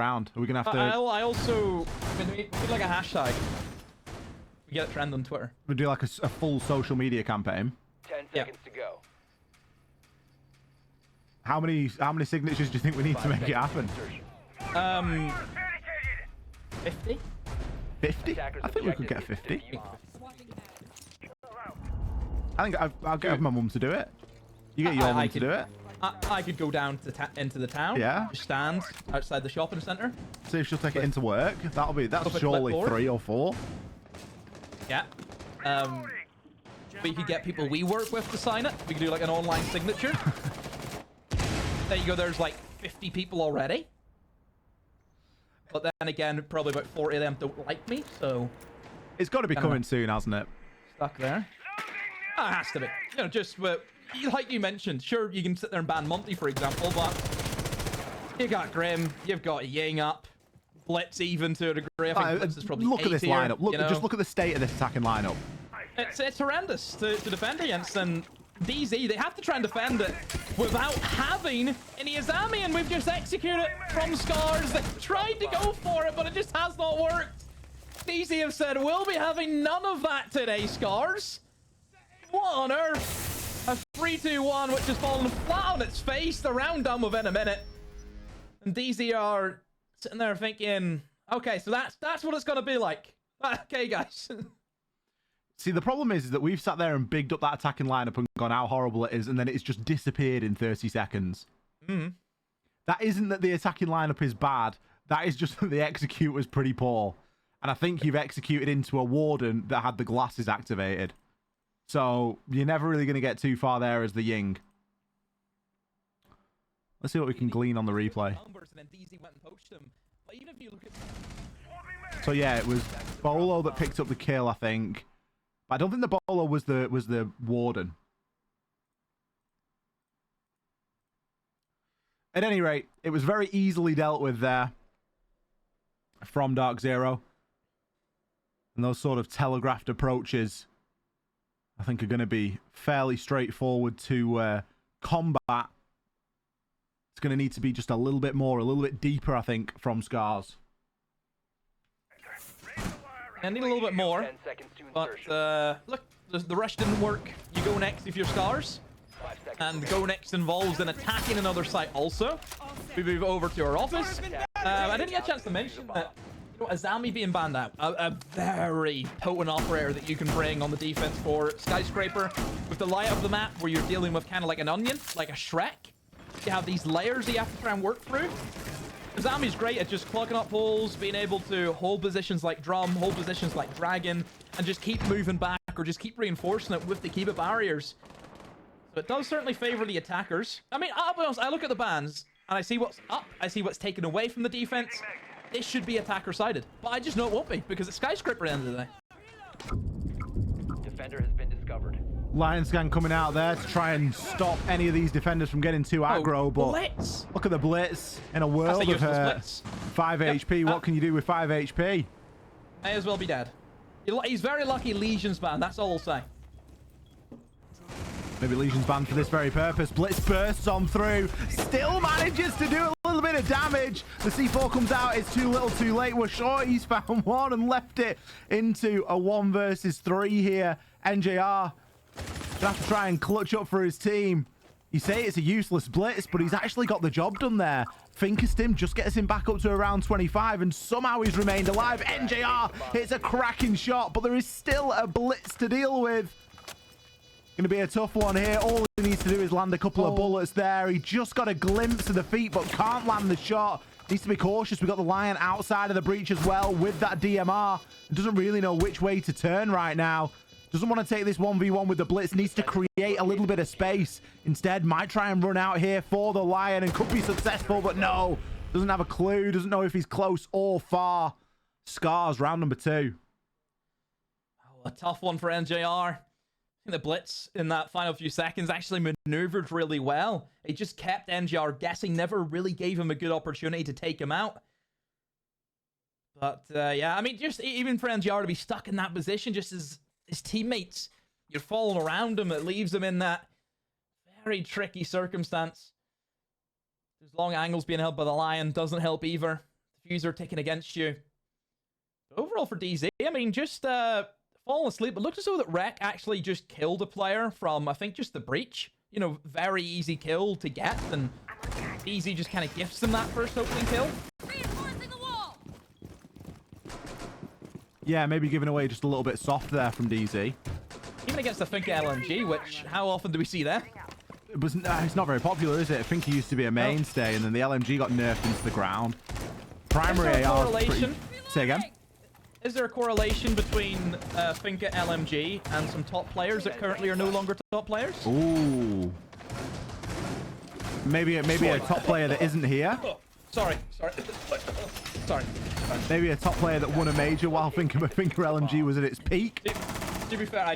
around? Are we going to have to... I also... we do like a hashtag. We get a trend on Twitter. We do like a full social media campaign. 10 seconds to go. How many signatures do you think we need to make it happen? 50? 50? I think we could get 50. I think I'll get my mum to do it. You get your mum to do it. I could go down to into the town. Yeah. Stand outside the shopping centre. See if she'll take it into work. That's surely 3 or 4. Yeah. We could get people we work with to sign it. We could do like an online signature. There you go. There's like 50 people already. But then again, probably about 40 of them don't like me, so... It's got to be coming soon, hasn't it? Stuck there. Oh, it has to be. You know, just like you mentioned, sure, you can sit there and ban Monty, for example, but you got Grim, you've got Ying up, Blitz even to a degree. I think Blitz is probably look at this lineup. Look, you know? Just look at the state of this attacking lineup. It's horrendous to defend against, and DZ, they have to try and defend it without having any Azami, and we've just executed it from SCARZ. They tried to go for it, but it just has not worked. DZ have said, we'll be having none of that today, SCARZ. What on earth? A 3-2-1, which has fallen flat on its face. The round done within a minute. And DZ are sitting there thinking, okay, so that's what it's going to be like. Okay, guys. See, the problem is that we've sat there and bigged up that attacking lineup and gone how horrible it is, and then it's just disappeared in 30 seconds. That isn't that the attacking lineup is bad. That is just that the execute was pretty poor. And I think you've executed into a Warden that had the glasses activated. So you're never really going to get too far there as the Ying. Let's see what we can glean on the replay. So yeah, it was Bolo that picked up the kill, I think. But I don't think the Bolo was the Warden. At any rate, it was very easily dealt with there from DarkZero. And those sort of telegraphed approaches, I think, are going to be fairly straightforward to combat. It's going to need to be just a little bit deeper, I think, from SCARZ. I need a little bit more, but look, the rush didn't work. You go next if you're SCARZ, and go next involves an attacking another site also. We move over to our office. I didn't get a chance to mention that, you know, Azami being banned out, a very potent operator that you can bring on the defense for Skyscraper, with the layout of the map where you're dealing with kind of like an onion, like a Shrek. You have these layers that you have to try and work through. Azami's great at just clogging up holes, being able to hold positions like Drum, hold positions like Dragon, and just keep moving back or just keep reinforcing it with the Kiba barriers. So it does certainly favor the attackers. I mean, I'll be honest, I look at the bans and I see what's up, I see what's taken away from the defense. This should be attacker-sided, but I just know it won't be because it's Skyscraper at the end of the day. Defender has been discovered. Lion Scan coming out there to try and stop any of these defenders from getting too aggro, but Blitz. Look at the Blitz in a world of 5 HP. What can you do with 5 HP? May as well be dead. He's very lucky Legion's banned, that's all I'll say. Maybe Legion's banned for this very purpose. Blitz bursts on through, still manages to do a little bit of damage. The C4 comes out, it's too little too late. We're sure he's found one and left it into a 1 versus 3 here. NJR gonna have to try and clutch up for his team. You say it's a useless Blitz, but he's actually got the job done there. Finkerstim just gets him back up to around 25, and somehow he's remained alive. NJR hits a cracking shot, but there is still a Blitz to deal with. Going to be a tough one here. All he needs to do is land a couple of bullets there. He just got a glimpse of the feet, but can't land the shot. Needs to be cautious. We've got the Lion outside of the breach as well with that DMR. Doesn't really know which way to turn right now. Doesn't want to take this 1v1 with the Blitz. Needs to create a little bit of space. Instead, might try and run out here for the Lion and could be successful, but no. Doesn't have a clue. Doesn't know if he's close or far. SCARZ, round number 2. Oh, a tough one for NJR. I think the Blitz in that final few seconds actually maneuvered really well. It just kept NJR guessing, never really gave him a good opportunity to take him out. But yeah, I mean, just even for NJR to be stuck in that position, just as his teammates, you're falling around him, it leaves him in that very tricky circumstance. There's long angles being held by the Lion, doesn't help either. diffuser ticking against you. Overall for DZ, I mean, just falling asleep. It looks as though that Rek actually just killed a player from, I think, just the breach. You know, very easy kill to get, and DZ just kind of gifts them that first opening kill. Yeah, maybe giving away just a little bit soft there from DZ. Even against the Finka LMG, which, how often do we see that? It's not very popular, is it? Finka used to be a mainstay, and then the LMG got nerfed into the ground. Primary AR is pretty... Say again? Is there a correlation between Finka LMG and some top players that currently are no longer top players? Ooh. Maybe a top player that isn't here. Oh, sorry. Sorry. Maybe a top player that won a major while Finka LMG was at its peak. To be fair, I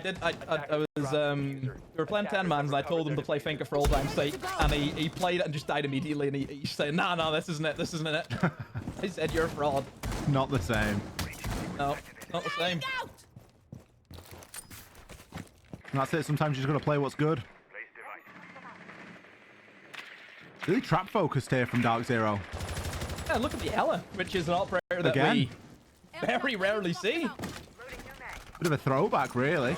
was we were playing 10 mans and I told him to play Finka for old time's sake, and he played it and just died immediately, and he said, no, this isn't it. I said, you're a fraud. Not the same. No, not the same. And that's it. Sometimes you just got to play what's good. Really trap focused here from DarkZero. Yeah, look at the Ella, which is an operator that we very rarely see. Bit of a throwback, really.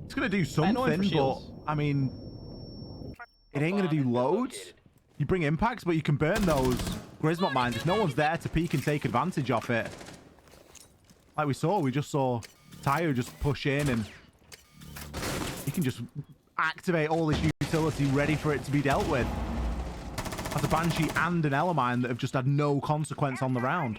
It's going to do something, but, I mean, it ain't going to do loads. You bring impacts, but you can burn those Grismot mines if no one's there to peek and take advantage of it. Like we just saw Tayo just push in, and you can just activate all this utility ready for it to be dealt with. That's a Banshee and an Elamine that have just had no consequence on the round.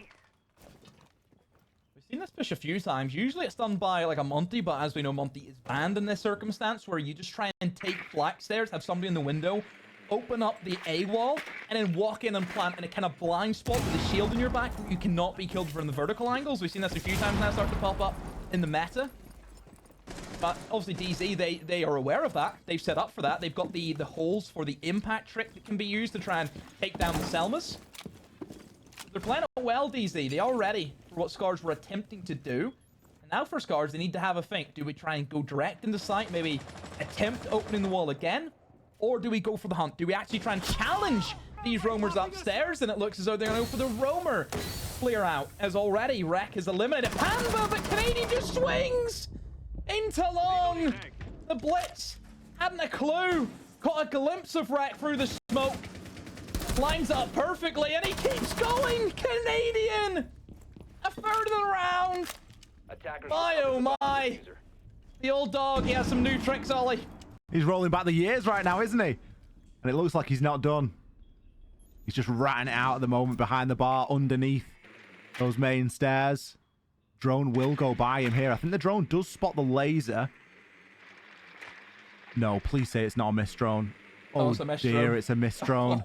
We've seen this push a few times. Usually it's done by like a Monty, but as we know, Monty is banned in this circumstance, where you just try and take flag stairs, have somebody in the window, open up the A wall, and then walk in and plant in a kind of blind spot with a shield in your back where you cannot be killed from the vertical angles. We've seen this a few times now start to pop up in the meta. But obviously DZ, they are aware of that. They've set up for that. They've got the holes for the impact trick that can be used to try and take down the Selmas. They're playing it well, DZ. They are ready for what SCARZ were attempting to do. And now for SCARZ, they need to have a think. Do we try and go direct into site, maybe attempt opening the wall again? Or do we go for the hunt? Do we actually try and challenge these roamers upstairs? And it looks as though they're going to go for the roamer clear out, as already Rek is eliminated. Panda, but Canadian just swings into long. The Blitz hadn't a clue. Caught a glimpse of Rek through the smoke. Lines up perfectly, and he keeps going. Canadian, a third of the round. My, oh my. The old dog, he has some new tricks, Ollie. He's rolling back the years right now, isn't he? And it looks like he's not done. He's just ratting it out at the moment behind the bar, underneath those main stairs. Drone will go by him here. I think the drone does spot the laser. No, please say it's not a missed drone. Oh, it's a missed dear, drone. it's a missed drone.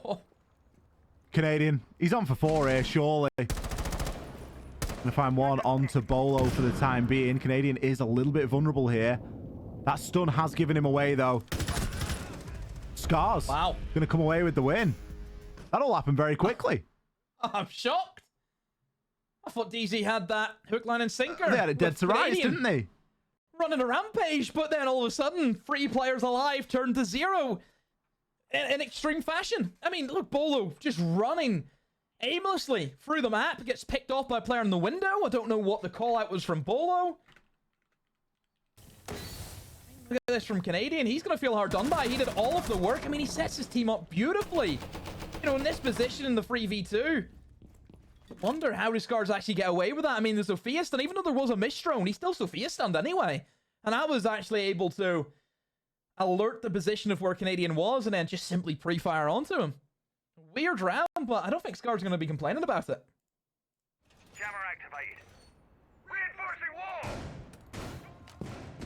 Canadian, he's on for 4 here, surely. Gonna find one onto Bolo for the time being. Canadian is a little bit vulnerable here. That stun has given him away, though. SCARZ. Wow. Gonna come away with the win. That all happened very quickly. I'm shocked. I thought DZ had that hook, line, and sinker. They had it dead to rights, didn't they? Running a rampage, but then all of a sudden, 3 players alive turned to 0 in extreme fashion. I mean, look, Bolo just running aimlessly through the map, gets picked off by a player in the window. I don't know what the call out was from Bolo. Look at this from Canadian. He's going to feel hard done by. He did all of the work. I mean, he sets his team up beautifully. You know, in this position in the 3v2. Wonder how does SCARZ actually get away with that? I mean, the Sophia stun, even though there was a missed drone, he's still Sophia stunned anyway. And I was actually able to alert the position of where Canadian was and then just simply pre-fire onto him. Weird round, but I don't think SCARZ is going to be complaining about it. Jammer activated. Reinforcing wall!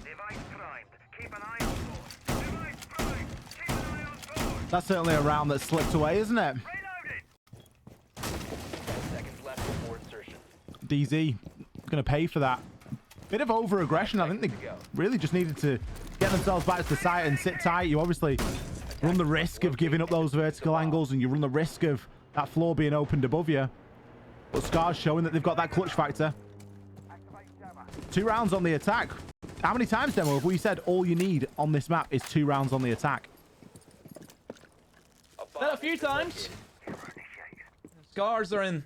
Device primed. Keep an eye on board. Device primed. Keep an eye on board. That's certainly a round that slipped away, isn't it? Reloaded. 10 seconds left before insertion. DZ gonna pay for that. Bit of over-aggression. I think they really just needed to get themselves back to the site and sit tight. You obviously run the risk of giving up those vertical angles, and you run the risk of that floor being opened above you. But SCARZ showing that they've got that clutch factor. 2 rounds on the attack. How many times, Demo, have we said all you need on this map is 2 rounds on the attack? Said a few times. SCARZ are in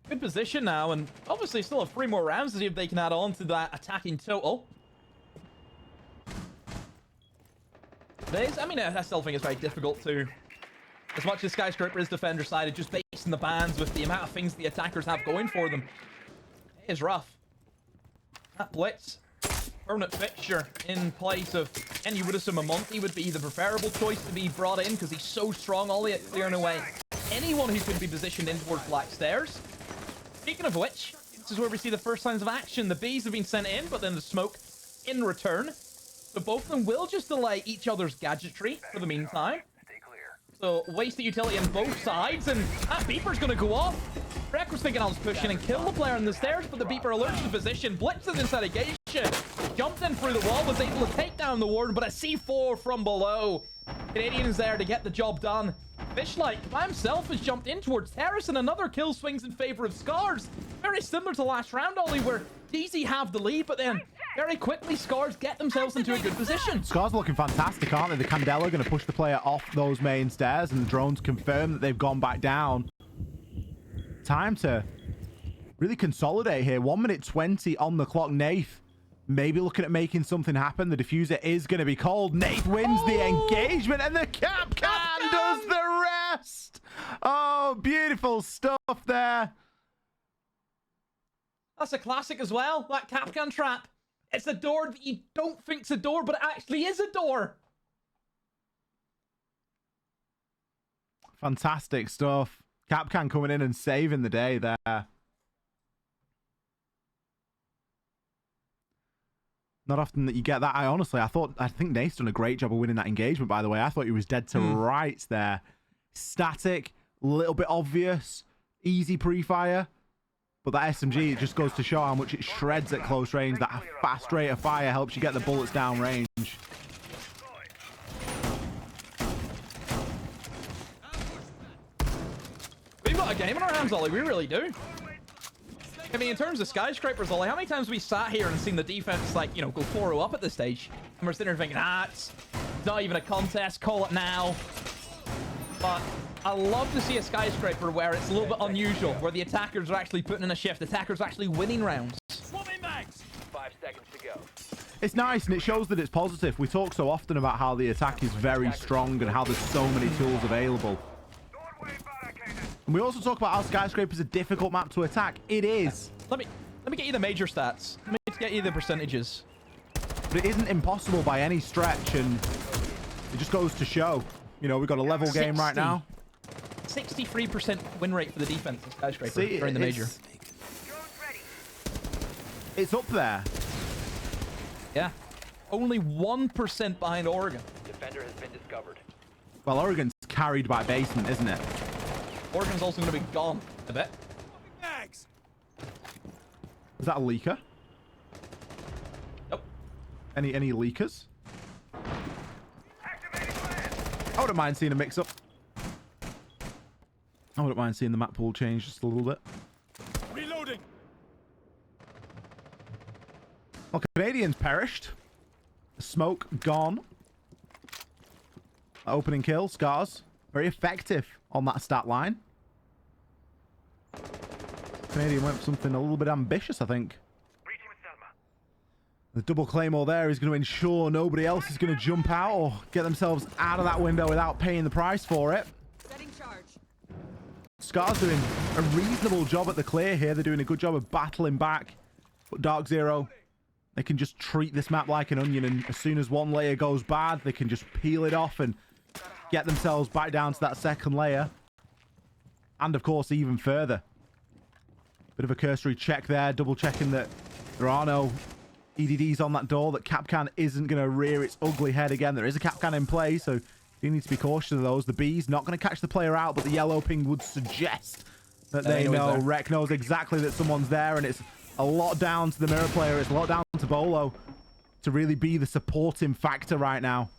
Good position now, and obviously still have 3 more rounds to see if they can add on to that attacking total. I mean, I still think it's very difficult to, as much as Skyscraper is defender sided, just based on the bans with the amount of things the attackers have going for them. It is rough. That blitz, permanent fixture in place of, and you would assume a Monty would be the preferable choice to be brought in because he's so strong, all at clearing away anyone who could be positioned in towards Black Stairs. Speaking of which, this is where we see the first signs of action. The bees have been sent in, but then the smoke in return. So both of them will just delay each other's gadgetry for the meantime. So wasted utility on both sides, and that beeper's going to go off. Rek was thinking I was pushing and kill the player on the stairs, but the beeper alerts the position, blitzes inside of Geisha, jumped in through the wall, was able to take down the warden, but a C4 from below. Canadian is there to get the job done. Fishlight by himself has jumped in towards Terrace, and another kill swings in favor of SCARZ. Very similar to last round, Ollie, where DZ have the lead, but then very quickly SCARZ get themselves into a good position. SCARZ looking fantastic, aren't they? The Candela going to push the player off those main stairs, and the drones confirm that they've gone back down. Time to really consolidate here. 1 minute 20 on the clock. Nath maybe looking at making something happen. The diffuser is going to be called. Nath wins the engagement, and the Capcan does the rest. Oh, beautiful stuff there. That's a classic as well, that Capcan trap. It's a door that you don't think's a door, but it actually is a door. Fantastic stuff. Capcan coming in and saving the day there. Not often that you get that. I think Nate's done a great job of winning that engagement, by the way. I thought he was dead to rights there. Static, a little bit obvious, easy pre-fire. But that SMG, it just goes to show how much it shreds at close range. That fast rate of fire helps you get the bullets down range. We've got a game in our hands, Ollie. We really do. I mean, in terms of Skyscrapers, Ollie, how many times we sat here and seen the defense, like, you know, go 4-0 up at this stage? And we're sitting there thinking, it's not even a contest, call it now. But I love to see a Skyscraper where it's a little bit unusual, where the attackers are actually putting in a shift. The attackers are actually winning rounds. 5 seconds to go. It's nice, and it shows that it's positive. We talk so often about how the attack is very strong and how there's so many tools available. And we also talk about how Skyscraper is a difficult map to attack. It is. Let me get you the major stats. Let me get you the percentages. But it isn't impossible by any stretch, and it just goes to show. You know, we've got a level game right now. 63% win rate for the defense of Skyscraper during the major. It's up there. Yeah. Only 1% behind Oregon. Defender has been discovered. Well, Oregon's carried by basement, isn't it? Oregon's also going to be gone a bit. Is that a leaker? Nope. Any leakers? I wouldn't mind seeing a mix-up. I wouldn't mind seeing the map pool change just a little bit. Reloading. Well, Canadians perished. Smoke gone. Opening kill, SCARZ. Very effective on that stat line. Canadian went for something a little bit ambitious, I think. The double claymore there is going to ensure nobody else is going to jump out or get themselves out of that window without paying the price for it. Setting charge. SCARZ doing a reasonable job at the clear here. They're doing a good job of battling back. But DarkZero, they can just treat this map like an onion, and as soon as one layer goes bad, they can just peel it off and get themselves back down to that second layer. And of course, even further. Bit of a cursory check there, double checking that there are no EDDs on that door, that Capcan isn't going to rear its ugly head again. There is a Capcan in play, so you need to be cautious of those. The B's not going to catch the player out, but the yellow ping would suggest that they know. Rek knows exactly that someone's there, and it's a lot down to the mirror player. It's a lot down to Bolo to really be the supporting factor right now.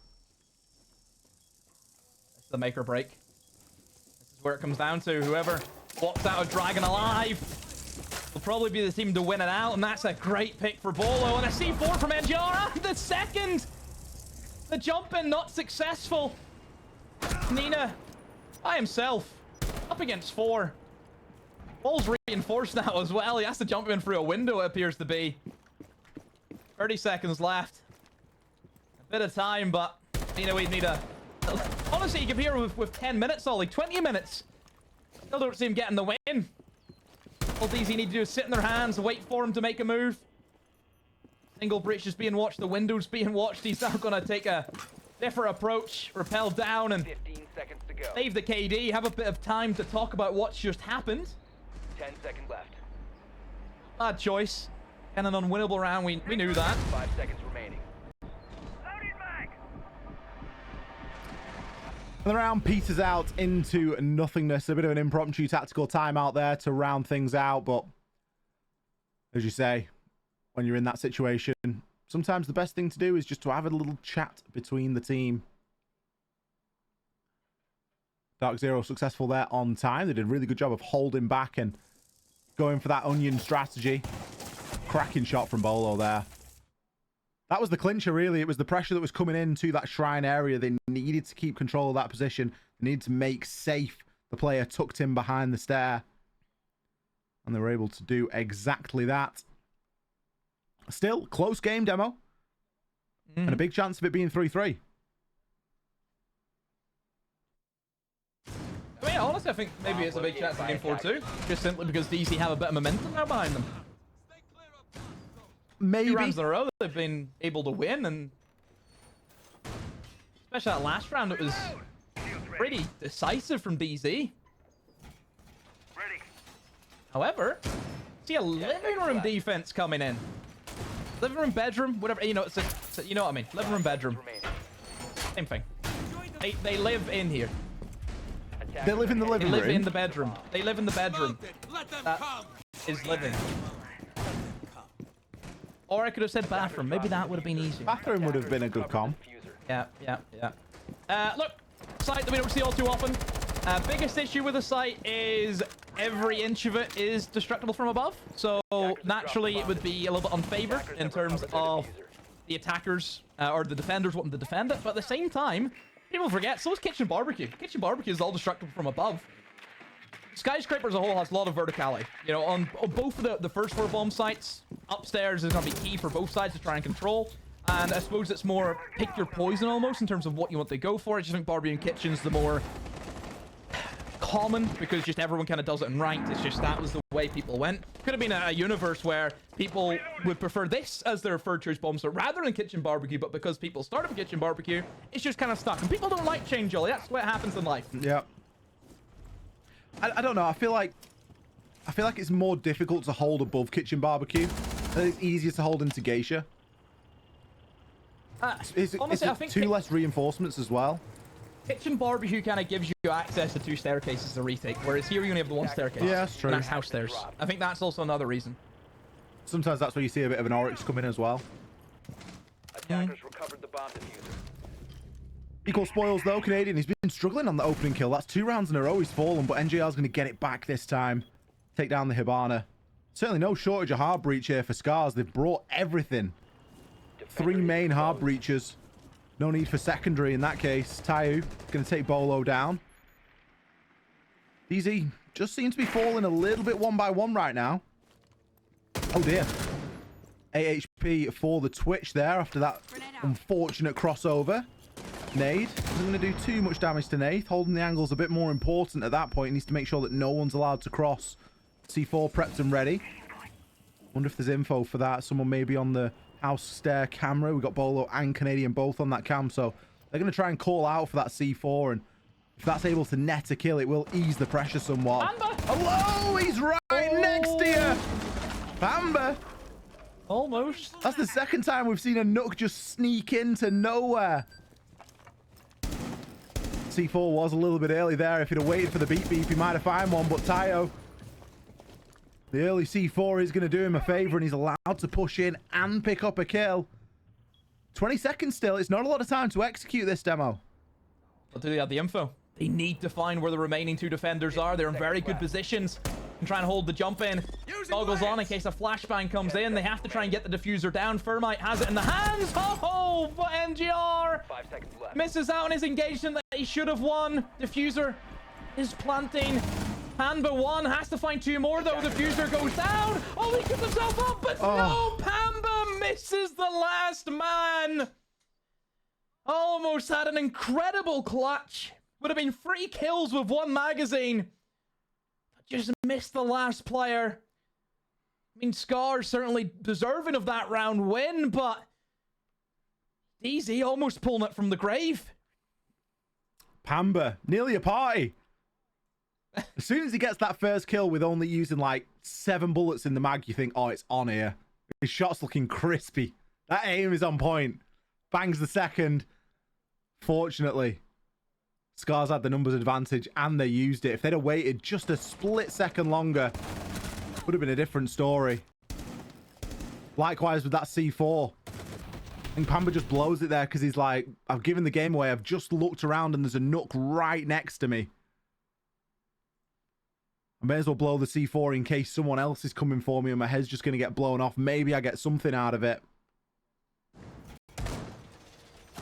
It's the make or break. This is where it comes down to. Whoever walks out of Dragon alive will probably be the team to win it out, and that's a great pick for Bolo. And a C4 from Benja. The second. The jump in not successful. Nina by himself up against 4. Wall's reinforced now as well. He has to jump in through a window, it appears to be. 30 seconds left. A bit of time, but you know, we'd need a... Honestly, you can hear with 10 minutes, Ollie. 20 minutes. Still don't see him getting the win. All DZ need to do is sit in their hands, wait for him to make a move. Single breach is being watched, the window's being watched. He's now going to take a different approach, rappel down, and 15 seconds to go. save the KD. Have a bit of time to talk about what's just happened. 10 seconds left. Bad choice. And an unwinnable round, we knew that. 5 seconds remaining. Loading mag. And the round peters out into nothingness. A bit of an impromptu tactical timeout there to round things out. But as you say, when you're in that situation, sometimes the best thing to do is just to have a little chat between the team. DarkZero successful there on time. They did a really good job of holding back and going for that onion strategy. Cracking shot from Bolo there. That was the clincher, really. It was the pressure that was coming into that shrine area. They needed to keep control of that position. They needed to make safe the player tucked in behind the stair. And they were able to do exactly that. Still, close game, Demo. And a big chance of it being 3-3. I mean, honestly, I think maybe it's a big chance of game 4-2. Just simply because DC have a bit of momentum now behind them. Maybe. 2 rounds in a row, they've been able to win, and especially that last round, it was pretty decisive from DZ. Ready. However, see a living room defense coming in. Living room, bedroom, whatever, you know, you know what I mean. Living room, bedroom. Same thing. They live in here. They live in the They living room. live in the bedroom. They live in the bedroom. That is living. Or I could have said bathroom. Maybe that would have been easier. Bathroom would have been a good com. Yeah. Look, site that we don't see all too often. Biggest issue with the site is every inch of it is destructible from above. So naturally, it would be a little bit unfavored in terms of the attackers or the defenders wanting to defend it. But at the same time, people forget, so is Kitchen Barbecue. Kitchen Barbecue is all destructible from above. Skyscraper as a whole has a lot of verticality. You know, on both of the first floor bomb sites, upstairs is going to be key for both sides to try and control. And I suppose it's more pick your poison almost in terms of what you want to go for. I just think Barbie and Kitchen's the more common because just everyone kind of does it in ranked. It's just that was the way people went. Could have been a universe where people would prefer this as their third choice bomb so rather than Kitchen Barbecue, but because people started with Kitchen Barbecue, it's just kind of stuck. And people don't like change, Ollie. That's what happens in life. Yeah. I don't know. I feel like it's more difficult to hold above Kitchen Barbecue. It's easier to hold into Geisha. Honestly, I think 2 less reinforcements as well. Kitchen Barbecue kind of gives you access to 2 staircases to retake, whereas here you only have the 1 staircase. Yeah, that's true. And that's house stairs. I think that's also another reason. Sometimes that's where you see a bit of an Oryx come in as well. Attackers recovered the bomb diffuser. Equal spoils though, Canadian. He's been struggling on the opening kill. That's 2 rounds in a row he's fallen, but NJR's going to get it back this time. Take down the Hibana. Certainly no shortage of hard breach here for SCARZ. They've brought everything. 3 main hard breaches. No need for secondary in that case. Tayu going to take Bolo down. DZ just seems to be falling a little bit one by one right now. Oh dear. AHP for the Twitch there after that unfortunate crossover. Nade isn't going to do too much damage to Nath. Holding the angle's a bit more important at that point. He needs to make sure that no one's allowed to cross. C4 prepped and ready. Wonder if there's info for that. Someone maybe on the house stair camera. We've got Bolo and Canadian both on that cam, so they're going to try and call out for that C4, and if that's able to net a kill, it will ease the pressure somewhat. Amber! Hello! He's right next to you! Amber! Almost. That's the second time we've seen a Nook just sneak into nowhere. C4 was a little bit early there. If he'd have waited for the beep, he might have found one, but Tayo, the early C4 is going to do him a favor, and he's allowed to push in and pick up a kill. 20 seconds still. It's not a lot of time to execute this demo. But do they have the info? They need to find where the remaining 2 defenders are. They're in very good positions and try and hold the jump in. Goggles on in case a flashbang comes in. They have to try and get the diffuser down. Thermite has it in the hands. Oh, but NGR 5 seconds left. misses out on his engagement that he should have won. Diffuser is planting. Panda 1 has to find 2 more, though. The fuser goes down. Oh, he gives himself up, but no, Panda misses the last man. Almost had an incredible clutch. Would have been 3 kills with 1 magazine. Just missed the last player. I mean, SCARZ certainly deserving of that round win, but DZ almost pulling it from the grave. Pamba, nearly a party. As soon as he gets that first kill with only using like 7 bullets in the mag, you think, oh, it's on here. His shot's looking crispy. That aim is on point. Bangs the second. Fortunately, SCARZ had the numbers advantage and they used it. If they'd have waited just a split second longer, would have been a different story. Likewise with that C4. I think Pamba just blows it there because he's like, I've given the game away. I've just looked around and there's a nook right next to me. I may as well blow the C4 in case someone else is coming for me and my head's just going to get blown off. Maybe I get something out of it.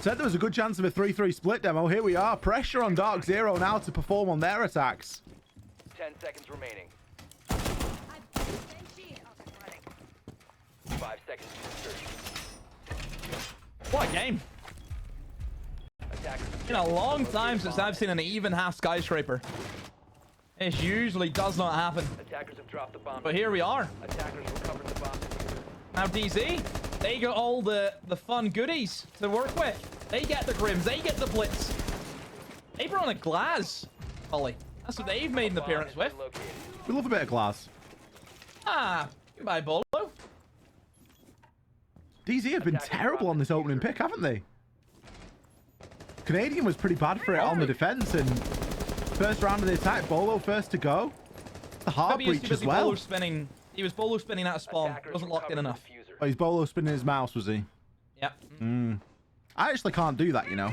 Said there was a good chance of a 3-3 split demo. Here we are. Pressure on DarkZero now to perform on their attacks. 10 seconds remaining. 5 seconds to insertion. What a game. Attackers It's been a long time since I've seen an even half skyscraper. It usually does not happen. Attackers have dropped the bomb. But here we are. Attackers recovered the bomb. Now DZ, they got all the fun goodies to work with. They get the Grims, they get the Blitz. They brought on a Glass, Ollie. That's what they've made an appearance with. We love a bit of glass. Ah, goodbye, Bolo. DZ have been terrible on this opening pick, haven't they? Canadian was pretty bad for it on the defense, and first round of the attack, Bolo first to go. The heart breach as well. He was Bolo spinning out of spawn. Wasn't locked in enough. Oh, he's Bolo spinning his mouse, was he? Yep. I actually can't do that, you know.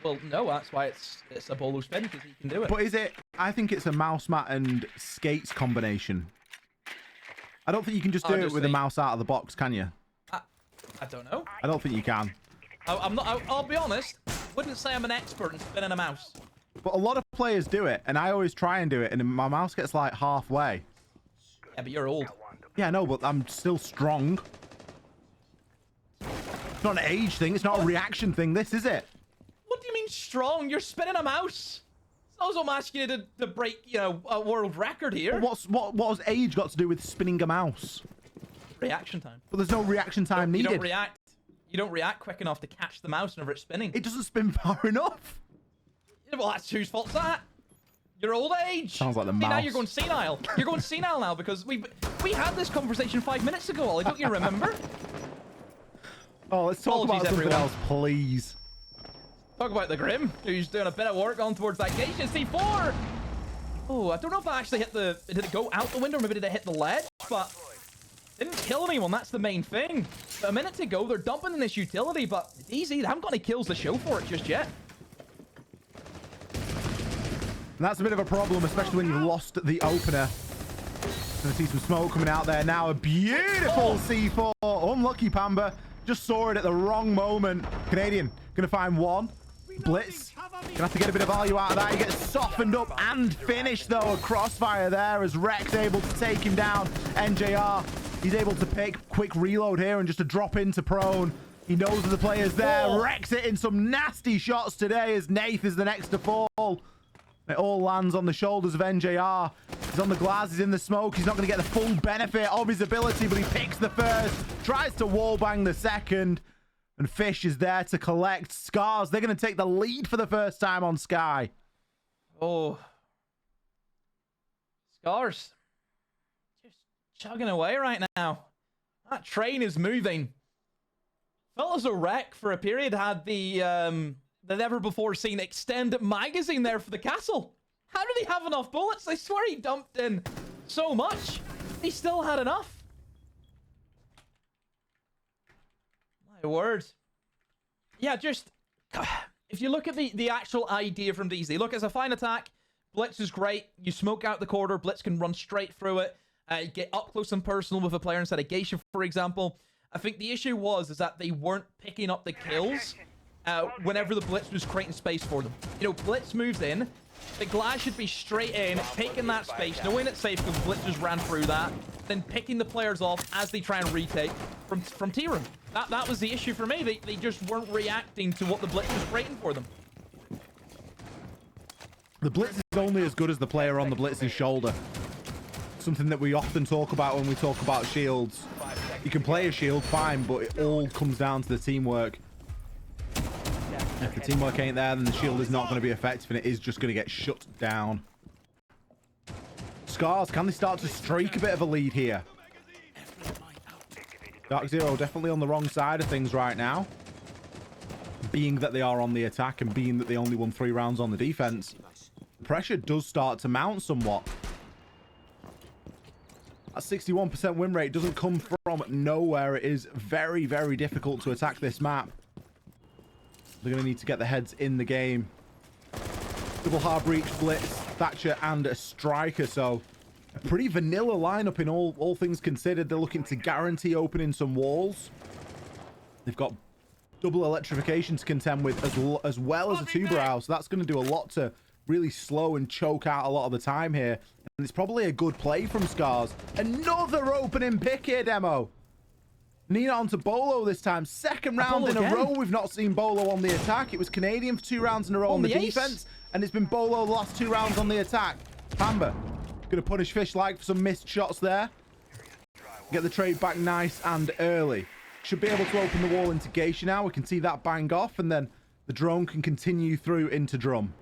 Well, no, that's why it's a Bolo spin, because he can do it. But is it? I think it's a mouse mat and skates combination. I don't think you can just do it with a mouse out of the box, can you? I don't know. I don't think you can. I'm not. I'll be honest. Wouldn't say I'm an expert in spinning a mouse. But a lot of players do it, and I always try and do it, and my mouse gets like halfway. Yeah, but you're old. Yeah, no, but I'm still strong. It's not an age thing. It's not a reaction thing. This is it. What do you mean strong? You're spinning a mouse. It's not as I'm asking you to break, you know, a world record here. But what has age got to do with spinning a mouse? Reaction time. But there's no reaction time needed. You don't react quick enough to catch the mouse whenever it's spinning. It doesn't spin far enough. Well, that's whose fault's that? Your old age. Sounds like the mouse. Now you're going senile. You're going senile now because we had this conversation 5 minutes ago, Ollie. Don't you remember? Oh, let's talk about something else, please. Talk about the Grim, who's doing a bit of work on towards that gauge. And C4. Oh, I don't know if that actually hit the... Did it go out the window? Maybe did it hit the ledge? But didn't kill anyone. That's the main thing. But a minute to go, they're dumping in this utility, but it's easy. They haven't got any kills to show for it just yet. And that's a bit of a problem, especially when you've lost the opener. Gonna see some smoke coming out there now. A beautiful C4. Unlucky Pamba. Just saw it at the wrong moment. Canadian gonna find one. Blitz. Gonna have to get a bit of value out of that. He gets softened up and finished, though. A crossfire there as Rex able to take him down. NJR, he's able to pick quick reload here and just to drop into prone. He knows that the player's there. Oh. Rex hitting some nasty shots today as Nath is the next to fall. It all lands on the shoulders of NJR. He's on the glass, he's in the smoke. He's not going to get the full benefit of his ability, but he picks the first, tries to wallbang the second, and Fish is there to collect. SCARZ, they're going to take the lead for the first time on Sky. Oh. SCARZ. Just chugging away right now. That train is moving. Felt as a wreck for a period, had the never before seen extended magazine there for the castle. How do they have enough bullets? I swear he dumped in so much. He still had enough. My word. Yeah, just if you look at the actual idea from DZ, look, it's a fine attack. Blitz is great. You smoke out the corridor. Blitz can run straight through it. Get up close and personal with a player instead of Geisha, for example. I think the issue is that they weren't picking up the kills whenever the Blitz was creating space for them. You know, Blitz moves in, The Glass should be straight in, taking that space, knowing it's safe because Blitz just ran through that, then picking the players off as they try and retake from T-Room. That was the issue for me. They just weren't reacting to what the Blitz was creating for them. The Blitz is only as good as the player on the Blitz's shoulder. Something that we often talk about when we talk about shields. You can play a shield fine, but it all comes down to the teamwork. If the teamwork ain't there, then the shield is not going to be effective, and it is just going to get shut down. SCARZ, can they start to streak a bit of a lead here? DarkZero definitely on the wrong side of things right now. Being that they are on the attack and being that they only won 3 rounds on the defense. The pressure does start to mount somewhat. That 61% win rate doesn't come from nowhere. It is very, very difficult to attack this map. They're going to need to get the heads in the game. Double hard breach, Blitz, Thatcher, and a striker. So a pretty vanilla lineup in all things considered. They're looking to guarantee opening some walls. They've got double electrification to contend with as well as a tuber house. So that's going to do a lot to really slow and choke out a lot of the time here. And it's probably a good play from SCARZ. Another opening pick here, Demo. Nina onto Bolo this time. Second round in a row we've not seen Bolo on the attack. It was Canadian for 2 rounds in a row on the defense. And it's been Bolo the last 2 rounds on the attack. Pamba going to punish Fish like for some missed shots there. Get the trade back nice and early. Should be able to open the wall into Geisha now. We can see that bang off. And then the drone can continue through into Drum.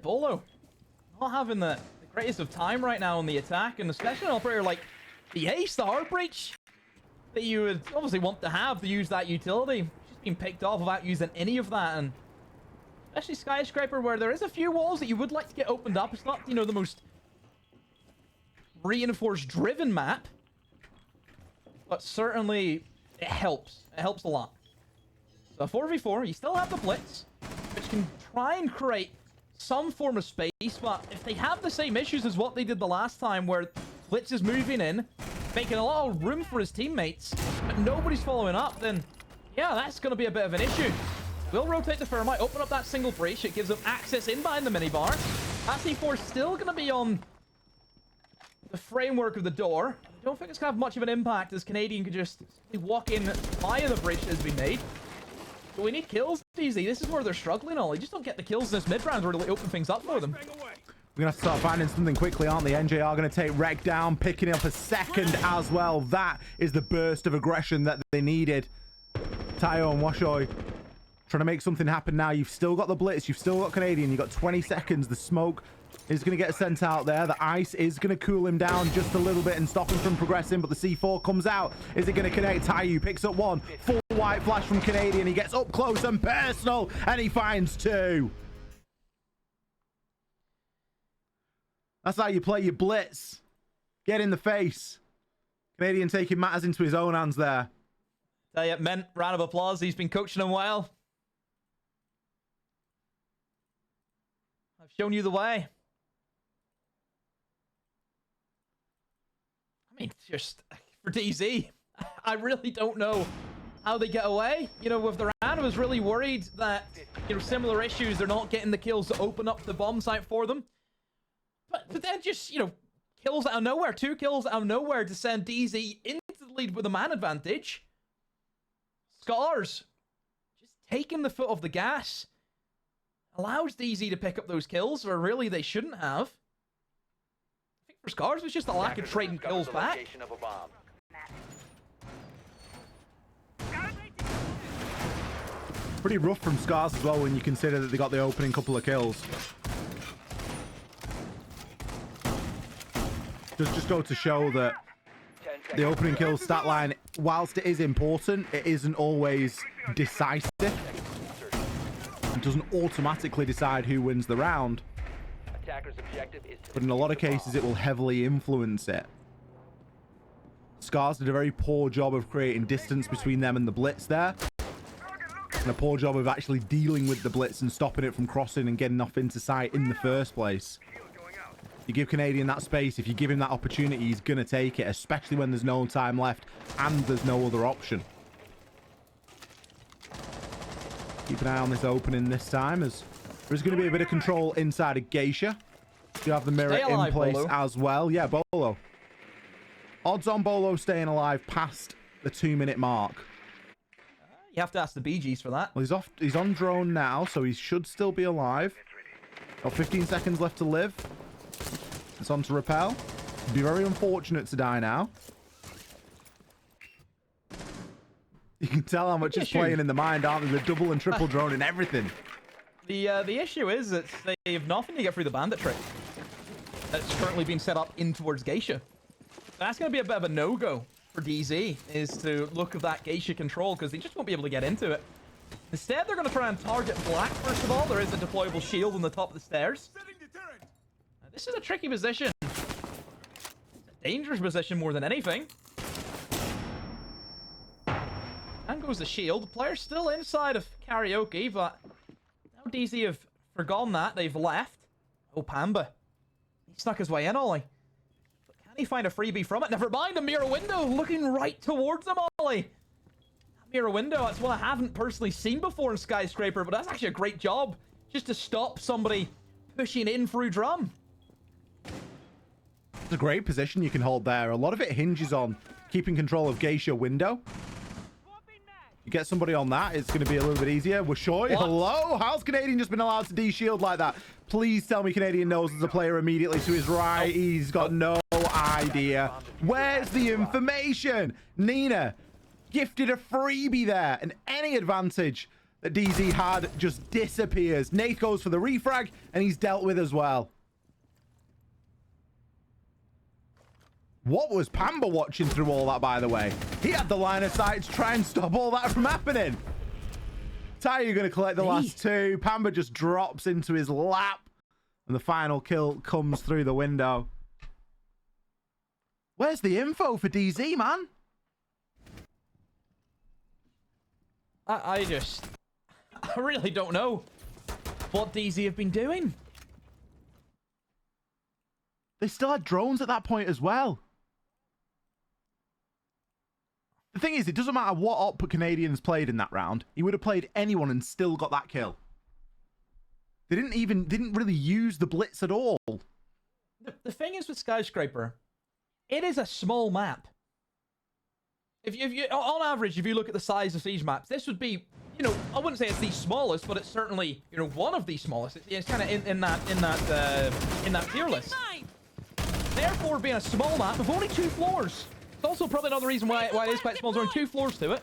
Bolo not having the greatest of time right now on the attack, and especially an operator like the Ace, the hard breach that you would obviously want to have to use that utility. She's been picked off without using any of that, and especially Skyscraper, where there is a few walls that you would like to get opened up. It's not, you know, the most reinforced driven map, but certainly it helps. It helps a lot. So 4v4, you still have the Blitz, which can try and create some form of space, but if they have the same issues as what they did the last time, where Blitz is moving in, making a lot of room for his teammates, but nobody's following up, then yeah, that's going to be a bit of an issue. We'll rotate the Thermite, open up that single breach. It gives them access in behind the minibar. That C4 is still going to be on the framework of the door. I don't think it's going to have much of an impact, as Canadian can just walk in via the breach that has been made. But we need kills, DZ. This is where they're struggling all. They just don't get the kills in this mid-round to really open things up for them. We're going to have to start finding something quickly, aren't they? NJ are going to take Rek down, picking up a second as well. That is the burst of aggression that they needed. Tayo and Washoy trying to make something happen now. You've still got the Blitz. You've still got Canadian. You've got 20 seconds. The smoke is going to get sent out there. The ice is going to cool him down just a little bit and stop him from progressing, but the C4 comes out. Is it going to connect? Tayu picks up one. Full white flash from Canadian. He gets up close and personal, and he finds 2. That's how you play your Blitz. Get in the face. Canadian taking matters into his own hands there. Tell you, men, round of applause. He's been coaching them well. I've shown you the way. I mean, just for DZ, I really don't know how they get away. You know, with the round, I was really worried that, you know, similar issues, they're not getting the kills to open up the bomb site for them. But then just, you know, kills out of nowhere, 2 kills out of nowhere to send DZ into the lead with a man advantage. SCARZ just taking the foot off the gas allows DZ to pick up those kills, where really they shouldn't have. I think for SCARZ, it was just a lack of trading kills back. Pretty rough from SCARZ as well when you consider that they got the opening couple of kills. Does just go to show that the opening kill stat line, whilst it is important, it isn't always decisive. It doesn't automatically decide who wins the round. But in a lot of cases, it will heavily influence it. SCARZ did a very poor job of creating distance between them and the Blitz there. And a poor job of actually dealing with the Blitz and stopping it from crossing and getting off into sight in the first place. You give Canadian that space, if you give him that opportunity, he's going to take it, especially when there's no time left and there's no other option. Keep an eye on this opening this time, as there's going to be a bit of control inside of Geisha. You have the mirror in place as well. Yeah, Bolo. Odds on Bolo staying alive past the 2-minute mark. You have to ask the BGs for that. Well, he's off. He's on drone now, so he should still be alive. Got 15 seconds left to live. It's on to repel. It'd be very unfortunate to die now. You can tell how much is playing in the mind, aren't they? The double and triple drone and everything. The issue is that they have nothing to get through the bandit trick that's currently being set up in towards Geisha. That's going to be a bit of a no-go for DZ, is to look at that Geisha control, because they just won't be able to get into it. Instead, they're going to try and target Black, first of all. There is a deployable shield on the top of the stairs. Now, this is a tricky position. It's a dangerous position more than anything. And goes the shield. The player's still inside of Karaoke, but now DZ have forgotten that. They've left. Oh, Pamba. He snuck his way in, Ollie. But can he find a freebie from it? Never mind, a mirror window looking right towards him, Ollie. That mirror window, that's one I haven't personally seen before in Skyscraper, but that's actually a great job. Just to stop somebody pushing in through drum. It's a great position you can hold there. A lot of it hinges on keeping control of Geisha window. You get somebody on that, it's going to be a little bit easier. Washoy, hello? How's Canadian just been allowed to de-shield like that? Please tell me Canadian knows there's a player immediately to his right. He's got no idea. Where's the information? Nina gifted a freebie there, and any advantage that DZ had just disappears. Nate goes for the refrag, and he's dealt with as well. What was Pamba watching through all that, by the way? He had the line of sight to try and stop all that from happening. Ty, you're going to collect the last two. Pamba just drops into his lap, and the final kill comes through the window. Where's the info for DZ, man? I really don't know what DZ have been doing. They still had drones at that point as well. The thing is, it doesn't matter what op Canadians played in that round. He would have played anyone and still got that kill. They didn't really use the blitz at all. The thing is with Skyscraper, it is a small map. If you on average, if you look at the size of these maps, this would be, you know, I wouldn't say it's the smallest, but it's certainly, you know, one of the smallest. It's kind of in that tier list. Therefore, being a small map with only 2 floors. It's also probably another reason why it is quite small. There's only 2 floors to it.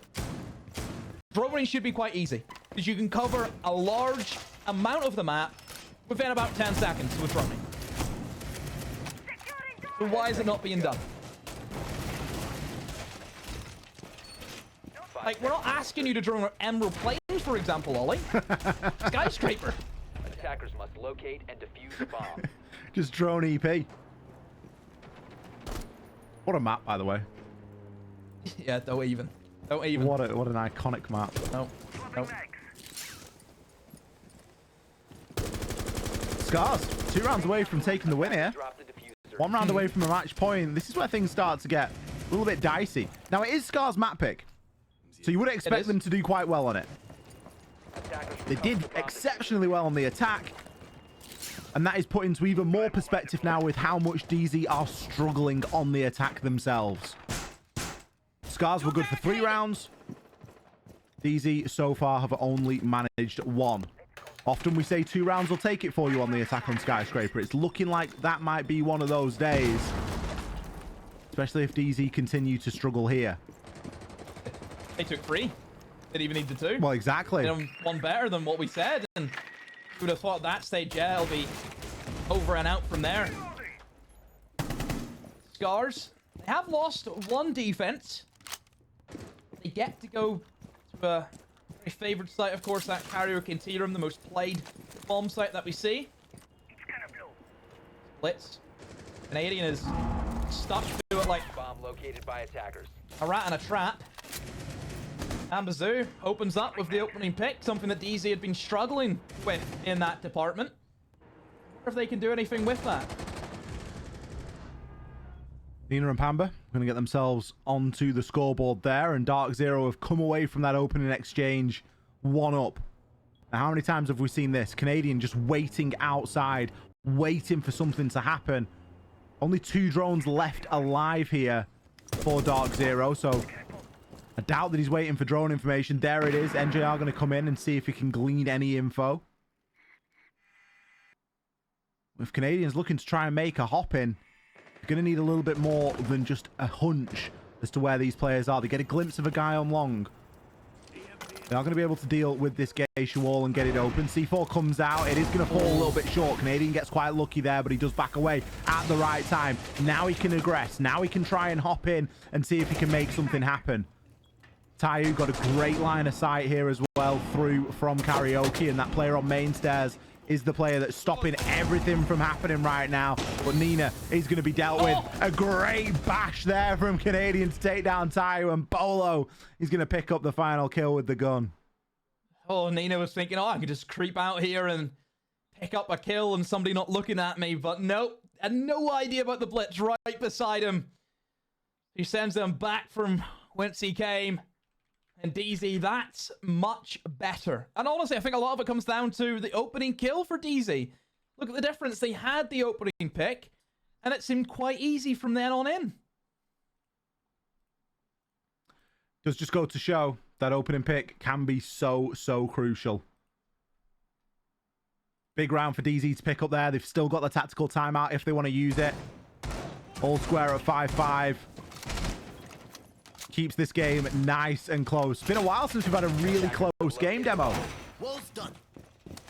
Droning should be quite easy, because you can cover a large amount of the map within about 10 seconds with droning. So why is it not being done? Like, we're not asking you to drone Emerald Plains, for example, Ollie. Skyscraper. Attackers must locate and defuse the bomb. Just drone EP. What a map, by the way. Yeah, don't even. What an iconic map. No. SCARZ, 2 rounds away from taking the win here. 1 round away from a match point. This is where things start to get a little bit dicey. Now, it is SCARZ map pick, so you would expect them to do quite well on it. They did exceptionally well on the attack, and that is put into even more perspective now with how much DZ are struggling on the attack themselves. SCARZ were good for 3 rounds. DZ so far have only managed 1. Often we say 2 rounds will take it for you on the attack on Skyscraper. It's looking like that might be one of those days, especially if DZ continue to struggle here. They took 3. Didn't even need the 2. Well, exactly. You know, 1 better than what we said, and who would have thought at that stage, yeah, it'll be over and out from there. SCARZ, they have lost 1 defense. They get to go to a very favored site, of course, that Karaoke and Tea Room, the most played bomb site that we see. Blitz. Canadian is stuck to it like Bomb located by attackers. a rat in a trap. And Bazoo opens up with the opening pick, something that DZ had been struggling with in that department. I wonder if they can do anything with that. Nina and Pamba going to get themselves onto the scoreboard there, and DarkZero have come away from that opening exchange 1 up. Now, how many times have we seen this? Canadian just waiting outside, waiting for something to happen. Only 2 drones left alive here for DarkZero, so I doubt that he's waiting for drone information. There it is. NJR going to come in and see if he can glean any info. If Canadians looking to try and make a hop in, you're going to need a little bit more than just a hunch as to where these players are. They get a glimpse of a guy on long. They are going to be able to deal with this geisha wall and get it open. C4 comes out. It is going to fall a little bit short. Canadian gets quite lucky there, but he does back away at the right time. Now he can aggress. Now he can try and hop in and see if he can make something happen. Tayu got a great line of sight here as well through from Karaoke, and that player on main stairs is the player that's stopping everything from happening right now. But Nina is going to be dealt with. A great bash there from Canadian to take down Tayu, and Bolo is going to pick up the final kill with the gun. Oh, Nina was thinking, oh, I could just creep out here and pick up a kill and somebody not looking at me. But nope, had no idea about the blitz right beside him. He sends them back from whence he came. And DZ, that's much better. And honestly, I think a lot of it comes down to the opening kill for DZ. Look at the difference. They had the opening pick, and it seemed quite easy from then on in. Does just go to show that opening pick can be so crucial. Big round for DZ to pick up there. They've still got the tactical timeout if they want to use it. All square at 5-5. Keeps this game nice and close. It's been a while since we've had a really close game demo. Wall's done.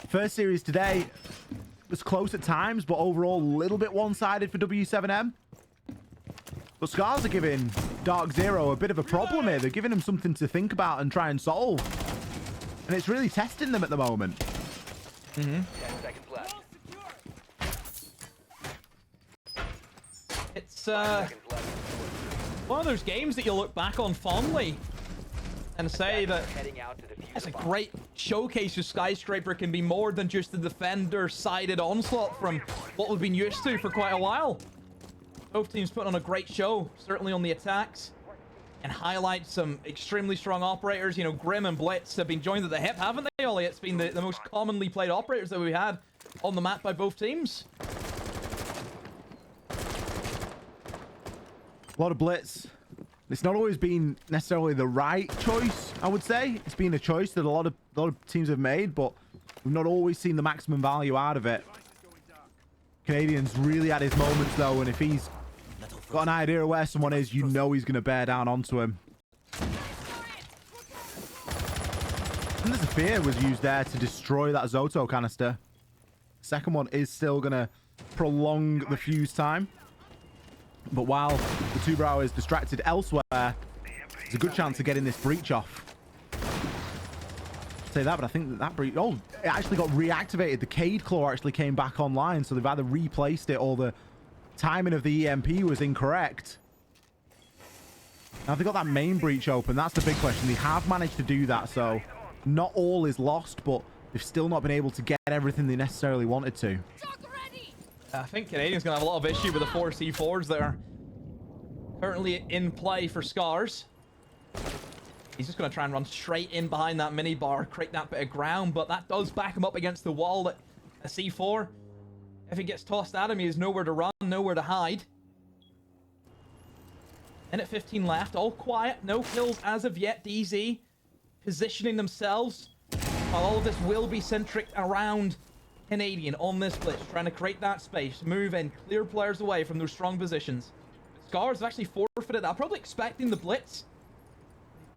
First series today was close at times, but overall a little bit one-sided for W7M. But SCARZ are giving DarkZero a bit of a problem here. They're giving him something to think about and try and solve. And it's really testing them at the moment. 10 seconds left. It's 5 seconds left. one of those games that you look back on fondly and say that Heading out to defuse it's a the bomb. great showcase of Skyscraper can be more than just the defender-sided onslaught from what we've been used to for quite a while. Both teams put on a great show, certainly on the attacks, and highlight some extremely strong operators. You know, Grim and Blitz have been joined at the hip, haven't they, Ollie? It's been the most commonly played operators that we had on the map by both teams. A lot of blitz. It's not always been necessarily the right choice, I would say. It's been a choice that a lot of teams have made, but we've not always seen the maximum value out of it. Canadian's really had his moments, though, and if he's got an idea of where someone is, you know he's going to bear down onto him. And there's a fear was used there to destroy that Zoto canister. Second one is still going to prolong the fuse time. But while the Two-Brow is distracted elsewhere, there's a good chance of getting this breach off. Say that, but I think that breach... Oh, it actually got reactivated. The Cade Claw actually came back online, so they've either replaced it or the timing of the EMP was incorrect. Now they've got that main breach open. That's the big question. They have managed to do that, so not all is lost, but they've still not been able to get everything they necessarily wanted to. I think Canadian's going to have a lot of issue with the 4 C4s that are currently in play for SCARZ. He's just going to try and run straight in behind that minibar, create that bit of ground, but that does back him up against the wall. That a C4, if he gets tossed at him, he has nowhere to run, nowhere to hide. Minute 15 left, all quiet, no kills as of yet. DZ positioning themselves, while all of this will be centric around Canadian on this blitz, trying to create that space, move and clear players away from those strong positions. SCARZ have actually forfeited that. I'm probably expecting the blitz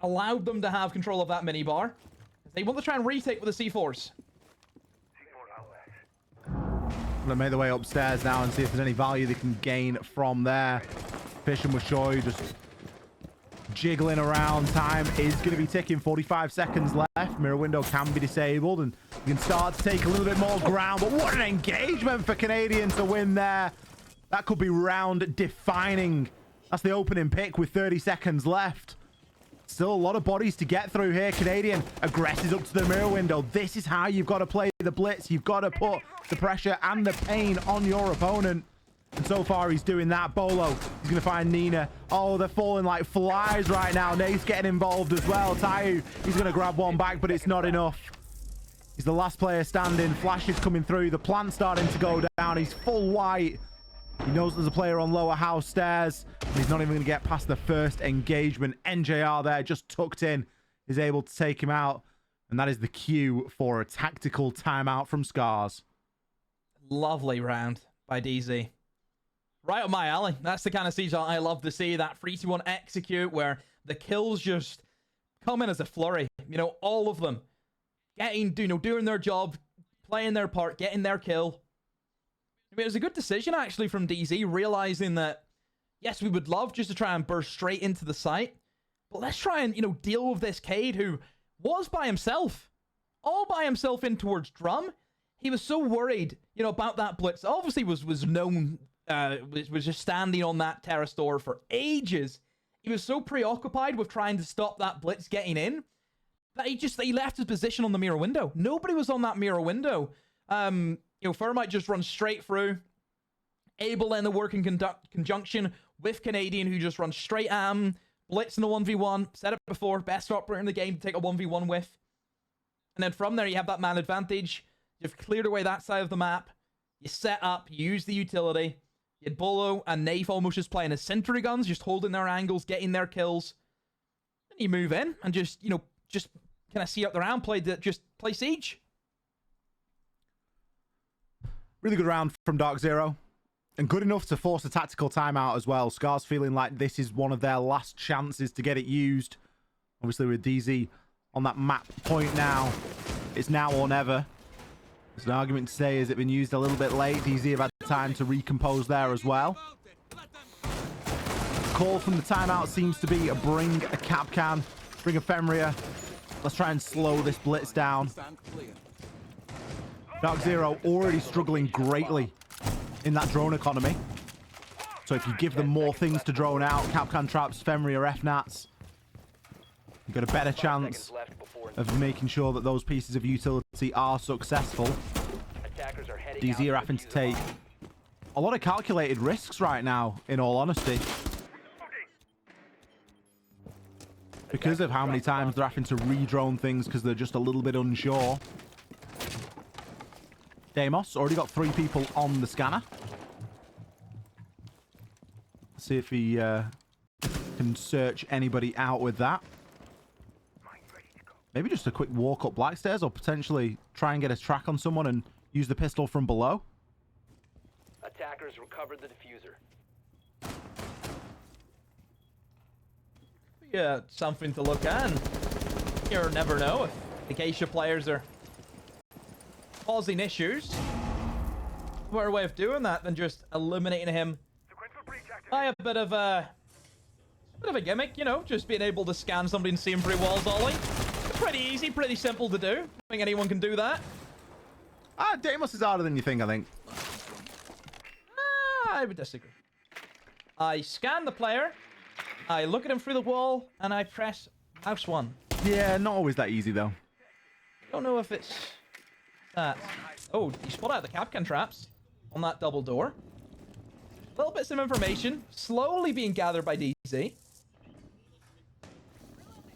allowed them to have control of that minibar. They want to try and retake with the C4s. They made their way upstairs now and see if there's any value they can gain from there. Fish and Washoy just jiggling around. Time is going to be ticking. 45 seconds left. Mirror window can be disabled and you can start to take a little bit more ground. But what an engagement for Canadian to win there. That could be round defining. That's the opening pick with 30 seconds left. Still a lot of bodies to get through here. Canadian aggresses up to the mirror window. This is how you've got to play the blitz. You've got to put the pressure and the pain on your opponent. And so far, he's doing that. Bolo, he's going to find Nina. Oh, they're falling like flies right now. Nate's getting involved as well. Tayu, he's going to grab one back, but it's not enough. He's the last player standing. Flash is coming through. The plant's starting to go down. He's full white. He knows there's a player on lower house stairs. And he's not even going to get past the first engagement. NJR there, just tucked in, is able to take him out. And that is the cue for a tactical timeout from SCARZ. Lovely round by DZ. Right up my alley. That's the kind of siege I love to see. That 3-2-1 execute where the kills just come in as a flurry. You know, all of them doing their job, playing their part, getting their kill. I mean, it was a good decision, actually, from DZ, realizing that, yes, we would love just to try and burst straight into the site, but let's try and, you know, deal with this Cade who was by himself, all by himself in towards Drum. He was so worried, you know, about that blitz. Obviously was known, was just standing on that terrace door for ages. He was so preoccupied with trying to stop that blitz getting in that he left his position on the mirror window. Nobody was on that mirror window. You know, Thermite just runs straight through. Able then to work in conjunction with Canadian, who just runs straight at him. Blitz in the 1v1. Said it before. Best operator in the game to take a 1v1 with. And then from there, you have that man advantage. You've cleared away that side of the map. You set up. You use the utility. You had Bolo and Naif almost just playing as sentry guns, just holding their angles, getting their kills. Then you move in and just, you know, just kind of see out the round, play siege. Really good round from DarkZero. And good enough to force a tactical timeout as well. SCARZ feeling like this is one of their last chances to get it used. Obviously with DZ on that map point now, it's now or never. There's an argument to say, has it been used a little bit late? DZ have had time to recompose there as well. The call from the timeout seems to be bring a Capcan, bring a Fenrir. Let's try and slow this blitz down. DarkZero already struggling greatly in that drone economy. So if you give them more things to drone out, Capcan traps, Fenrir, FNATs, you've got a better chance of making sure that those pieces of utility are successful. DZ are having to take a lot of calculated risks right now, in all honesty, because of how many times they're having to re-drone things because they're just a little bit unsure. Deimos already got 3 people on the scanner. Let's see if he can search anybody out with that. Maybe just a quick walk up black stairs, or potentially try and get a track on someone and use the pistol from below. Attackers recovered the diffuser. Yeah, something to look at. You never know if the Acacia players are causing issues. What way of doing that than just eliminating him by a bit of a gimmick, you know, just being able to scan somebody and see him through walls ollie. Pretty easy, pretty simple to do. I think anyone can do that. Deimos is harder than you think, I think. I would disagree. I scan the player, I look at him through the wall, and I press mouse 1. Yeah, not always that easy, though. Don't know if it's that. Oh, you spot out the Capcan traps on that double door. Little bits of information slowly being gathered by DZ.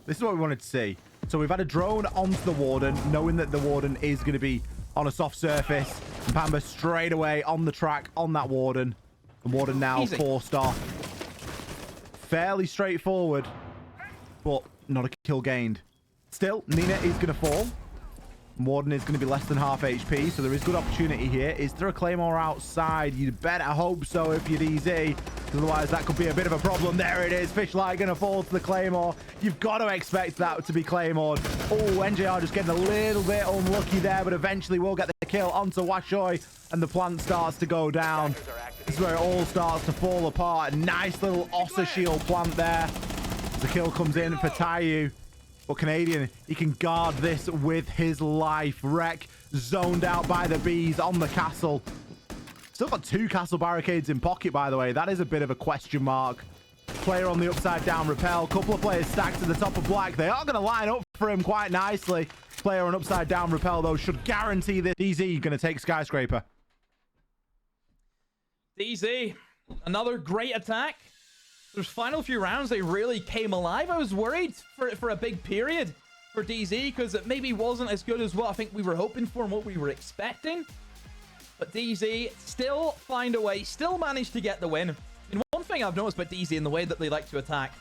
This is what we wanted to see. So we've had a drone onto the Warden, knowing that the Warden is going to be on a soft surface. And Pamba straight away on the track on that Warden. The Warden now forced off. Fairly straightforward, but not a kill gained. Still, Nina is going to fall. Warden is going to be less than half HP, so there is good opportunity here. Is there a Claymore outside? You'd better hope so if you're DZ. Otherwise, that could be a bit of a problem. There it is. Fishlight going to fall to the Claymore. You've got to expect that to be Claymored. Oh, NJR just getting a little bit unlucky there, but eventually we'll get the kill onto Washoy, and the plant starts to go down. This is where it all starts to fall apart. A nice little Ossa shield plant there. The kill comes in for Tayu. But Canadian, he can guard this with his life. Wreck zoned out by the bees on the castle. Still got 2 castle barricades in pocket, by the way. That is a bit of a question mark. Player on the upside down rappel. Couple of players stacked to the top of black. They are going to line up for him quite nicely. Player on upside down rappel, though, should guarantee this. DZ going to take Skyscraper. DZ, another great attack. Those final few rounds, they really came alive. I was worried for a big period for DZ because it maybe wasn't as good as what I think we were hoping for and what we were expecting. But DZ still find a way, still managed to get the win. And one thing I've noticed about DZ in the way that they like to attack,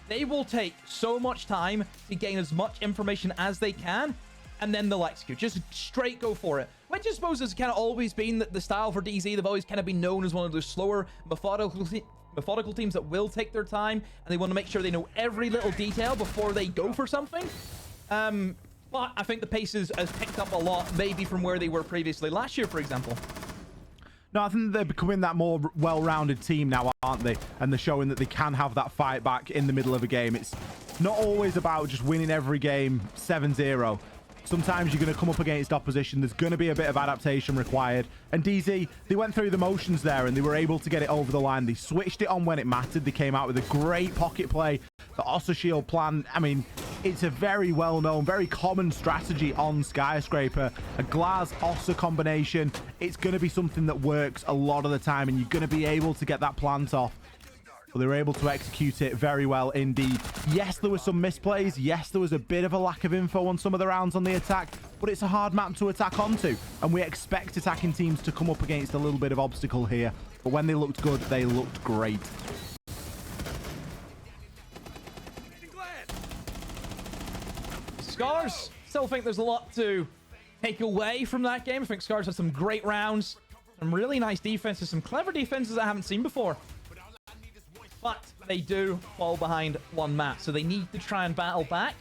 they will take so much time to gain as much information as they can, and then they'll execute. Just straight go for it. Which I suppose has kind of always been the style for DZ. They've always kind of been known as one of those slower, methodical teams that will take their time, and they want to make sure they know every little detail before they go for something. But I think the pace has picked up a lot, maybe from where they were previously last year, for example. No, I think they're becoming that more well-rounded team now, aren't they? And they're showing that they can have that fight back in the middle of a game. It's not always about just winning every game 7-0. Sometimes you're going to come up against opposition. There's going to be a bit of adaptation required. And DZ, they went through the motions there and they were able to get it over the line. They switched it on when it mattered. They came out with a great pocket play. The Ossa Shield plan, I mean, it's a very well-known, very common strategy on Skyscraper. A Glaz Ossa combination. It's going to be something that works a lot of the time and you're going to be able to get that plant off. But they were able to execute it very well indeed. Yes, there were some misplays. Yes, there was a bit of a lack of info on some of the rounds on the attack, but it's a hard map to attack onto. And we expect attacking teams to come up against a little bit of obstacle here. But when they looked good, they looked great. SCARZ, still think there's a lot to take away from that game. I think SCARZ had some great rounds, some really nice defenses, some clever defenses I haven't seen before. But they do fall behind one map, so they need to try and battle back.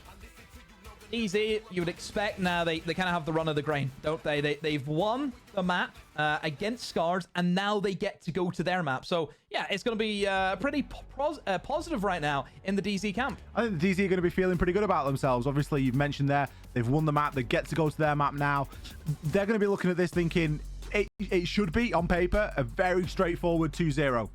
Easy, you would expect now they kind of have the run of the grain, don't they? They've won the map against SCARZ, and now they get to go to their map. So, yeah, it's going to be pretty positive right now in the DZ camp. I think the DZ are going to be feeling pretty good about themselves. Obviously, you've mentioned there, they've won the map. They get to go to their map now. They're going to be looking at this thinking, it should be, on paper, a very straightforward 2-0.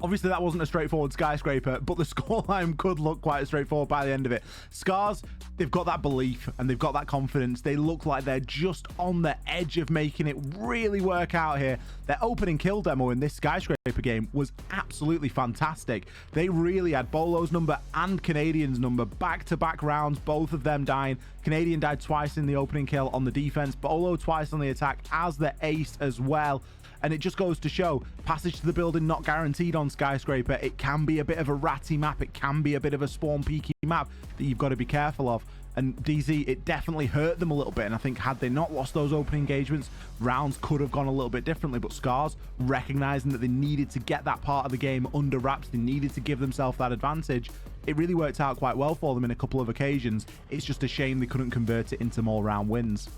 Obviously, that wasn't a straightforward Skyscraper, but the scoreline could look quite straightforward by the end of it. SCARZ, they've got that belief and they've got that confidence. They look like they're just on the edge of making it really work out here. Their opening kill demo in this Skyscraper game was absolutely fantastic. They really had Bolo's number and Canadian's number back-to-back rounds, both of them dying. Canadian died twice in the opening kill on the defense, Bolo twice on the attack as the ace as well. And it just goes to show, passage to the building not guaranteed on Skyscraper. It can be a bit of a ratty map. It can be a bit of a spawn peaky map that you've got to be careful of. And DZ, it definitely hurt them a little bit. And I think had they not lost those opening engagements, rounds could have gone a little bit differently. But SCARZ, recognizing that they needed to get that part of the game under wraps, they needed to give themselves that advantage. It really worked out quite well for them in a couple of occasions. It's just a shame they couldn't convert it into more round wins.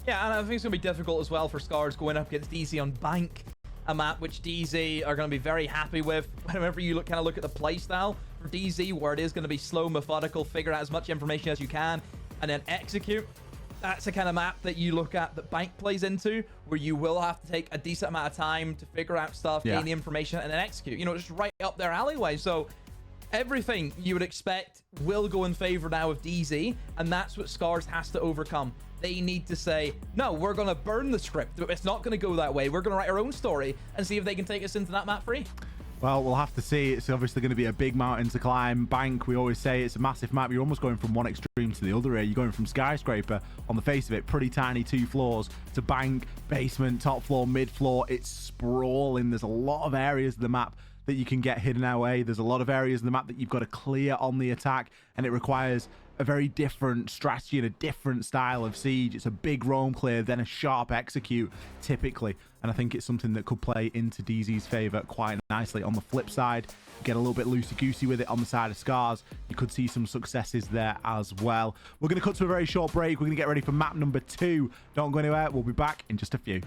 Yeah, and I think it's going to be difficult as well for SCARZ going up against DZ on Bank, a map which DZ are going to be very happy with. Whenever you kind of look at the playstyle for DZ, where it is going to be slow, methodical, figure out as much information as you can, and then execute. That's the kind of map that you look at that Bank plays into, where you will have to take a decent amount of time to figure out stuff, gain the information, and then execute. You know, just right up their alleyway. So everything you would expect will go in favor now of DZ, and that's what SCARZ has to overcome. They need to say, no, we're going to burn the script. It's not going to go that way. We're going to write our own story and see if they can take us into that map free. Well, we'll have to see. It's obviously going to be a big mountain to climb. Bank, we always say it's a massive map. You're almost going from one extreme to the other here. You're going from Skyscraper, on the face of it, pretty tiny 2 floors, to Bank, basement, top floor, mid floor. It's sprawling. There's a lot of areas of the map that you can get hidden away. There's a lot of areas in the map that you've got to clear on the attack, and it requires a very different strategy and a different style of siege. It's a big roam clear, then a sharp execute, typically. And I think it's something that could play into DZ's favor quite nicely. On the flip side, get a little bit loosey-goosey with it on the side of SCARZ. You could see some successes there as well. We're going to cut to a very short break. We're going to get ready for map number 2. Don't go anywhere. We'll be back in just a few.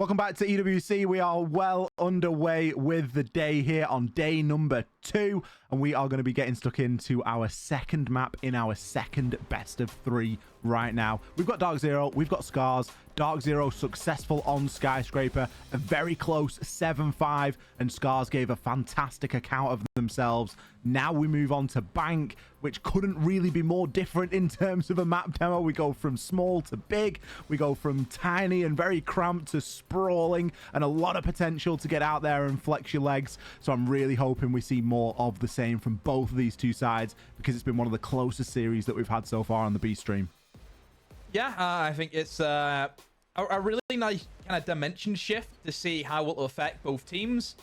Welcome back to EWC. We are well underway with the day here on day number 2, and we are going to be getting stuck into our second map in our second best of 3 right now. We've got DarkZero, we've got SCARZ. DarkZero successful on Skyscraper, a very close 7-5, and SCARZ gave a fantastic account of themselves. Now we move on to Bank, which couldn't really be more different in terms of a map demo. We go from small to big, we go from tiny and very cramped to sprawling, and a lot of potential to get out there and flex your legs. So I'm really hoping we see more of the same from both of these two sides, because it's been one of the closest series that we've had so far on the B stream. Yeah, I think it's a really nice kind of dimension shift to see how it will affect both teams.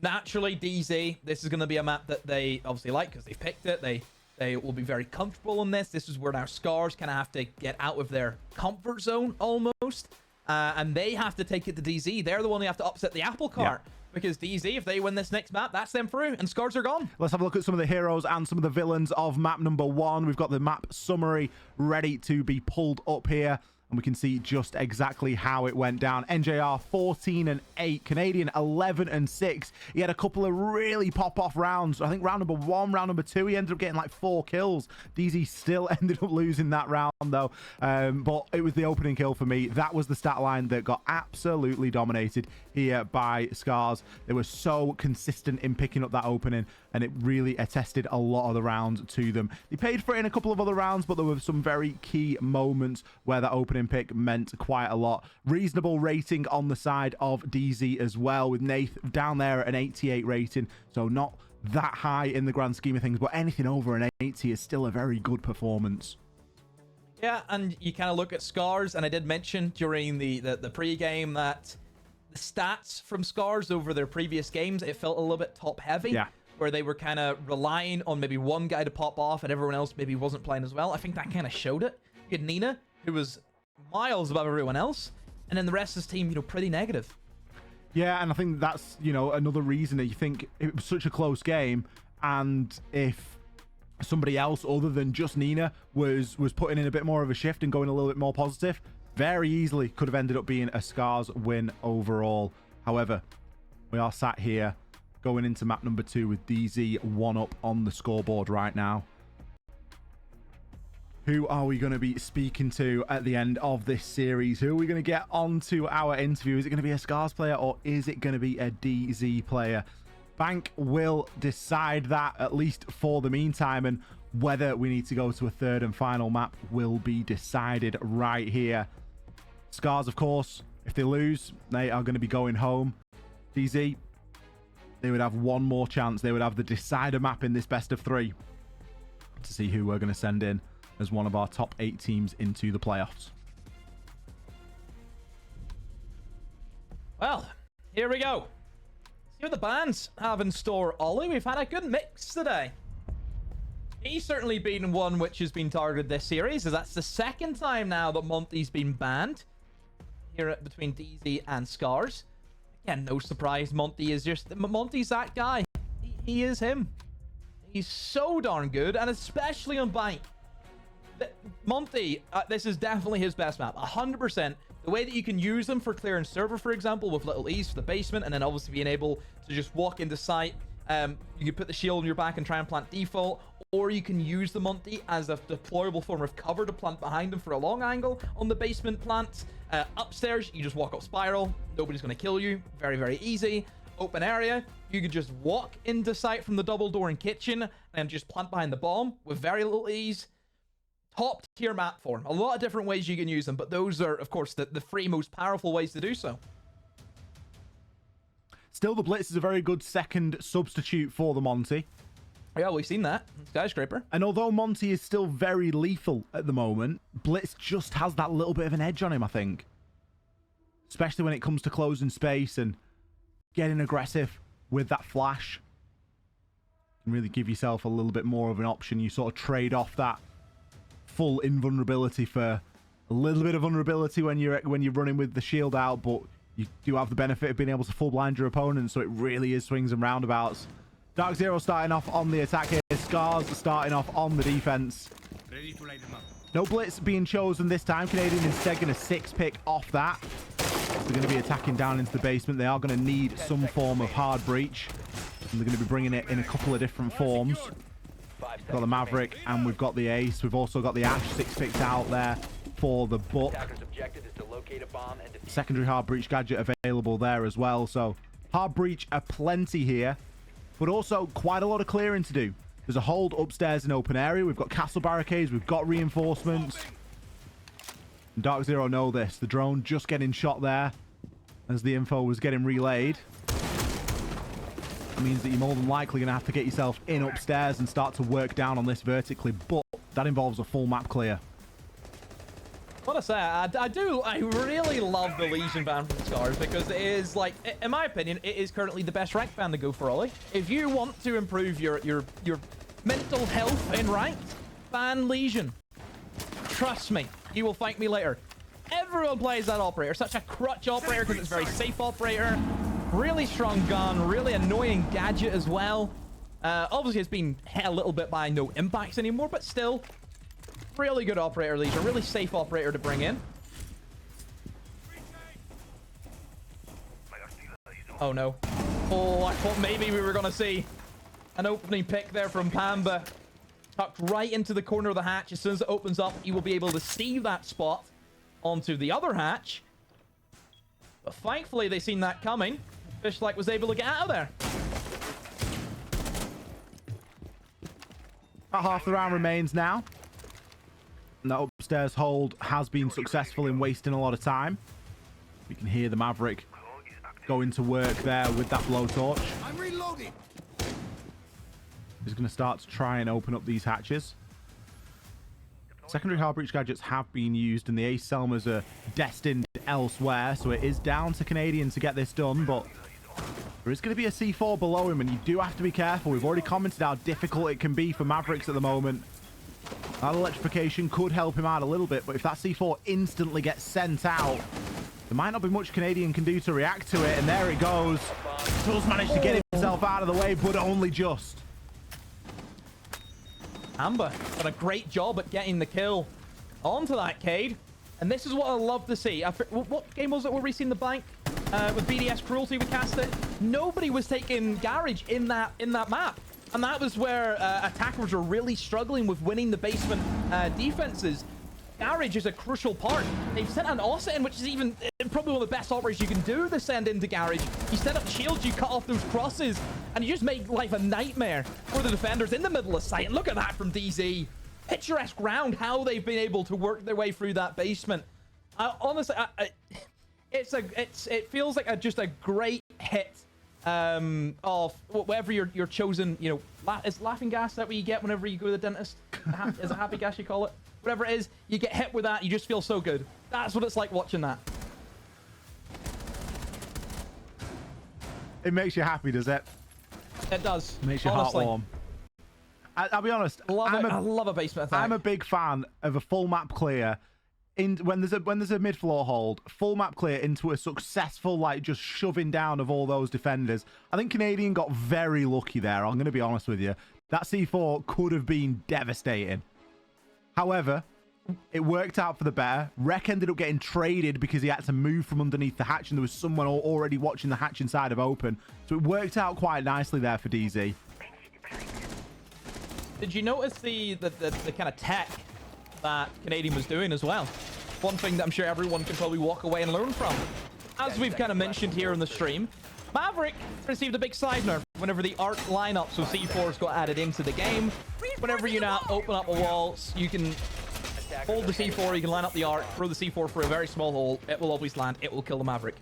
Naturally, DZ, this is going to be a map that they obviously like because they've picked it. They will be very comfortable in this. This is where now SCARZ kind of have to get out of their comfort zone almost. And they have to take it to DZ. They're the one who have to upset the apple cart. Yeah. Because DZ, if they win this next map, that's them through, and SCARZ are gone. Let's have a look at some of the heroes and some of the villains of map number 1. We've got the map summary ready to be pulled up here, and we can see just exactly how it went down. NJR 14-8, Canadian 11-6. He had a couple of really pop-off rounds. I think round number 1, round number 2, he ended up getting like 4 kills. DZ still ended up losing that round though, but it was the opening kill for me. That was the stat line that got absolutely dominated here by SCARZ. They were so consistent in picking up that opening, and it really attested a lot of the rounds to them. They paid for it in a couple of other rounds, but there were some very key moments where that opening pick meant quite a lot. Reasonable rating on the side of DZ as well, with Nath down there at an 88 rating, so not that high in the grand scheme of things, but anything over an 80 is still a very good performance. Yeah, and you kind of look at SCARZ, and I did mention during the pre-game that the stats from SCARZ over their previous games, it felt a little bit top-heavy. Yeah. Where they were kind of relying on maybe one guy to pop off and everyone else maybe wasn't playing as well. I think that kind of showed it. You had Nina, who was miles above everyone else, and then the rest of his team, pretty negative. Yeah, and I think that's, another reason that you think it was such a close game, and if somebody else other than just Nina was putting in a bit more of a shift and going a little bit more positive, very easily could have ended up being a SCARZ win overall. However, we are sat here going into map number 2 with DZ 1 up on the scoreboard right now. Who are we going to be speaking to at the end of this series? Who are we going to get onto our interview? Is it going to be a SCARZ player, or is it going to be a DZ player? Bank will decide that, at least for the meantime, and whether we need to go to a third and final map will be decided right here. SCARZ, of course, if they lose, they are going to be going home. DZ, they would have one more chance. They would have the decider map in this best of 3 to see who we're going to send in as one of our top 8 teams into the playoffs. Well, here we go. See what the bands have in store, Ollie. We've had a good mix today. He's certainly been one which has been targeted this series, as that's the second time now that Monty's been banned here between DZ and SCARZ. Again, no surprise, Monty's that guy. He is him. He's so darn good, and especially on Bank. Monty, this is definitely his best map, 100%. The way that you can use them for clearing server, for example, with little ease for the basement, and then obviously being able to just walk into site. You can put the shield on your back and try and plant default, or you can use the Monty as a deployable form of cover to plant behind him for a long angle on the basement plant. Upstairs, you just walk up spiral. Nobody's going to kill you. Very, very easy. Open area, you can just walk into site from the double door and kitchen and just plant behind the bomb with very little ease. Top tier map form. A lot of different ways you can use them, but those are, of course, the 3 most powerful ways to do so. Still, the Blitz is a very good second substitute for the Monty. Yeah, we've seen that. Skyscraper. And although Monty is still very lethal at the moment, Blitz just has that little bit of an edge on him, I think. Especially when it comes to closing space and getting aggressive with that flash. You can really give yourself a little bit more of an option. You sort of trade off that full invulnerability for a little bit of vulnerability when you're running with the shield out, but you do have the benefit of being able to full blind your opponent, so it really is swings and roundabouts. DarkZero starting off on the attack here. SCARZ starting off on the defense. Ready to light them up. No blitz being chosen this time. Canadian instead going to 6-pick off that. They're going to be attacking down into the basement. They are going to need some form of hard breach. And they're going to be bringing it in a couple of different forms. We've got the Maverick and we've got the Ace. We've also got the Ash 6 picked out there for the Buck. Secondary hard breach gadget available there as well. So hard breach aplenty here, but also quite a lot of clearing to do. There's a hold upstairs in open area. We've got castle barricades. We've got reinforcements. And DarkZero know this. The drone just getting shot there as the info was getting relayed. That means that you're more than likely going to have to get yourself in upstairs and start to work down on this vertically, but that involves a full map clear. What I say, I really love the Legion ban from SCARZ because it is, like, in my opinion, it is currently the best rank ban to go for, Ollie. If you want to improve your mental health in ranked, ban Legion. Trust me, you will thank me later. Everyone plays that operator. Such a crutch operator because it's a very safe operator. Really strong gun, really annoying gadget as well. Obviously, it's been hit a little bit by no impacts anymore, but still, really good operator, Legion. Really safe operator to bring in. Oh, no. Oh, I thought maybe we were going to see an opening pick there from Pamba. Tucked right into the corner of the hatch. As soon as it opens up, you will be able to see that spot onto the other hatch. But thankfully, they seen that coming. Fishlike was able to get out of there. About half the round remains now. And that upstairs hold has been successful in wasting a lot of time. You can hear the Maverick going to work there with that blowtorch. I'm reloading. He's going to start to try and open up these hatches. Secondary hard breach gadgets have been used and the Ace Selmas are destined elsewhere, so it is down to Canadian to get this done, but there is going to be a C4 below him and you do have to be careful. We've already commented how difficult it can be for Mavericks at the moment. That electrification could help him out a little bit, but if that C4 instantly gets sent out, there might not be much Canadian can do to react to it, and there it goes. Does manage to get himself out of the way, but only just. Amber done a great job at getting the kill onto that Cade. And this is what I love to see. What game was it where we seen the bank with BDS cruelty? We cast it. Nobody was taking garage in that map. And that was where attackers were really struggling with winning the basement defenses. Garage is a crucial part. They've sent an Osset in, which is even probably one of the best operators you can do to send into garage. You set up shields, you cut off those crosses, and you just make life a nightmare for the defenders in the middle of sight. And look at that from DZ. Picturesque round, how they've been able to work their way through that basement. Honestly, it feels like just a great hit of whatever your chosen, you know, is laughing gas that what you get whenever you go to the dentist? Is it happy gas you call it? Whatever it is, you get hit with that, you just feel so good. That's what it's like watching that. It makes you happy, does it? It does. It makes your heart warm. I'll be honest. I love a basement attack. I'm a big fan of a full map clear. When there's a mid-floor hold, full map clear into a successful, like, just shoving down of all those defenders. I think Canadian got very lucky there. I'm going to be honest with you. That C4 could have been devastating. However, it worked out for the better. Rek ended up getting traded because he had to move from underneath the hatch, and there was someone already watching the hatch inside of open. So it worked out quite nicely there for DZ. Did you notice the kind of tech that Canadian was doing as well? One thing that I'm sure everyone can probably walk away and learn from. As we've kind of mentioned here in the stream, Maverick received a big side nerf whenever the arc lineup, so C4s got added into the game. Whenever you now open up a wall, you can hold the C4, you can line up the arc, throw the C4 for a very small hole, it will always land, it will kill the Maverick.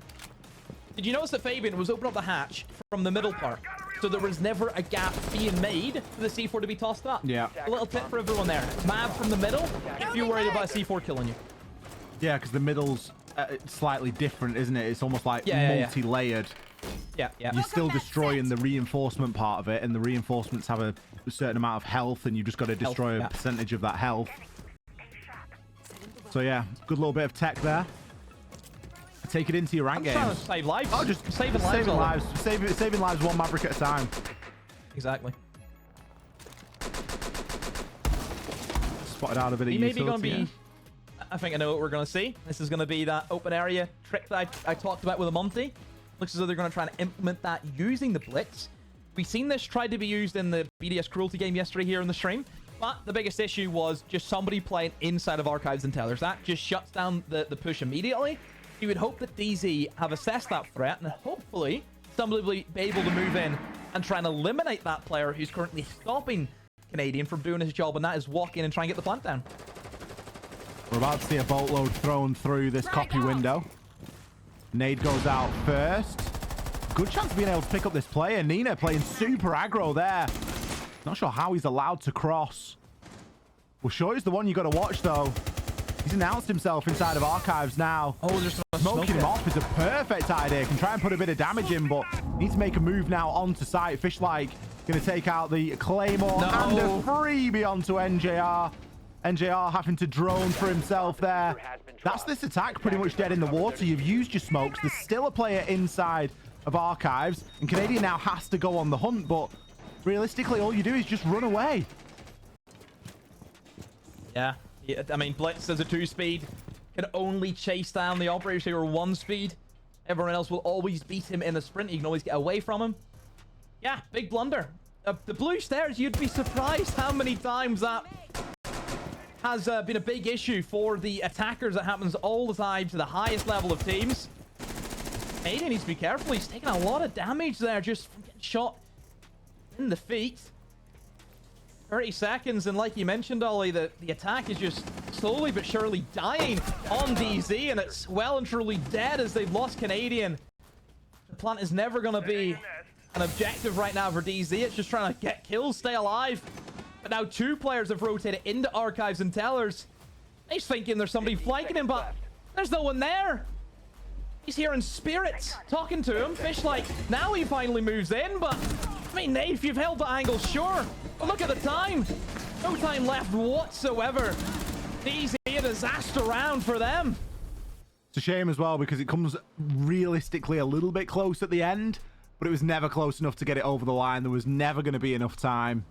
Did you notice that Fabian was opening up the hatch from the middle part? So there was never a gap being made for the C4 to be tossed up. Yeah. A little tip for everyone there. Mav from the middle, if you're worried about a C4 killing you. Yeah, because the middle slightly different, isn't it? It's almost like multi-layered. Yeah. You're still destroying the reinforcement part of it, and the reinforcements have a certain amount of health, and you've just got to destroy a percentage of that health. So yeah, good little bit of tech there. Take it into your rank games. Trying to save lives. Oh, just saving lives. Saving lives one Maverick at a time. Exactly. Spotted out a bit of utility. Maybe going to be I think I know what we're going to see. This is going to be that open area trick that I talked about with a Monty. Looks as though they're going to try and implement that using the Blitz. We've seen this tried to be used in the BDS Cruelty game yesterday here in the stream. But the biggest issue was just somebody playing inside of Archives and Tellers. That just shuts down the push immediately. You would hope that DZ have assessed that threat and hopefully somebody will be able to move in and try and eliminate that player who's currently stopping Canadian from doing his job, and that is walk in and try and get the plant down. We're about to see a boatload thrown through this copy window. Nade goes out first. Good chance of being able to pick up this player. Nina playing super aggro there. Not sure how he's allowed to cross. Well, sure is the one you got to watch, though. He's announced himself inside of Archives now. Oh, there's smoking him off is a perfect idea. Can try and put a bit of damage in, but needs to make a move now onto site. Fishlike going to take out the Claymore and a freebie onto NJR. NJR having to drone for himself there. That's this attack pretty much dead in the water. You've used your smokes. There's still a player inside of Archives, and Canadian now has to go on the hunt, but realistically, all you do is just run away. Yeah, I mean, Blitz as a 2-speed can only chase down the operators who are 1-speed. Everyone else will always beat him in the sprint. You can always get away from him. Yeah, big blunder. The blue stairs, you'd be surprised how many times that has been a big issue for the attackers. That happens all the time to the highest level of teams. Aiden needs to be careful. He's taking a lot of damage there just from getting shot in the feet. 30 seconds, and like you mentioned, Ollie, the attack is just slowly but surely dying on DZ, and it's well and truly dead as they've lost Canadian. The plant is never going to be an objective right now for DZ. It's just trying to get kills, stay alive. But now 2 players have rotated into Archives and Tellers. He's thinking there's somebody flanking him, but there's no one there. He's hearing spirits talking to him. Fishlike, now he finally moves in, but I mean, Nate, you've held the angle, sure. But look at the time. No time left whatsoever. DZ, a disaster round for them. It's a shame as well because it comes realistically a little bit close at the end, but it was never close enough to get it over the line. There was never going to be enough time.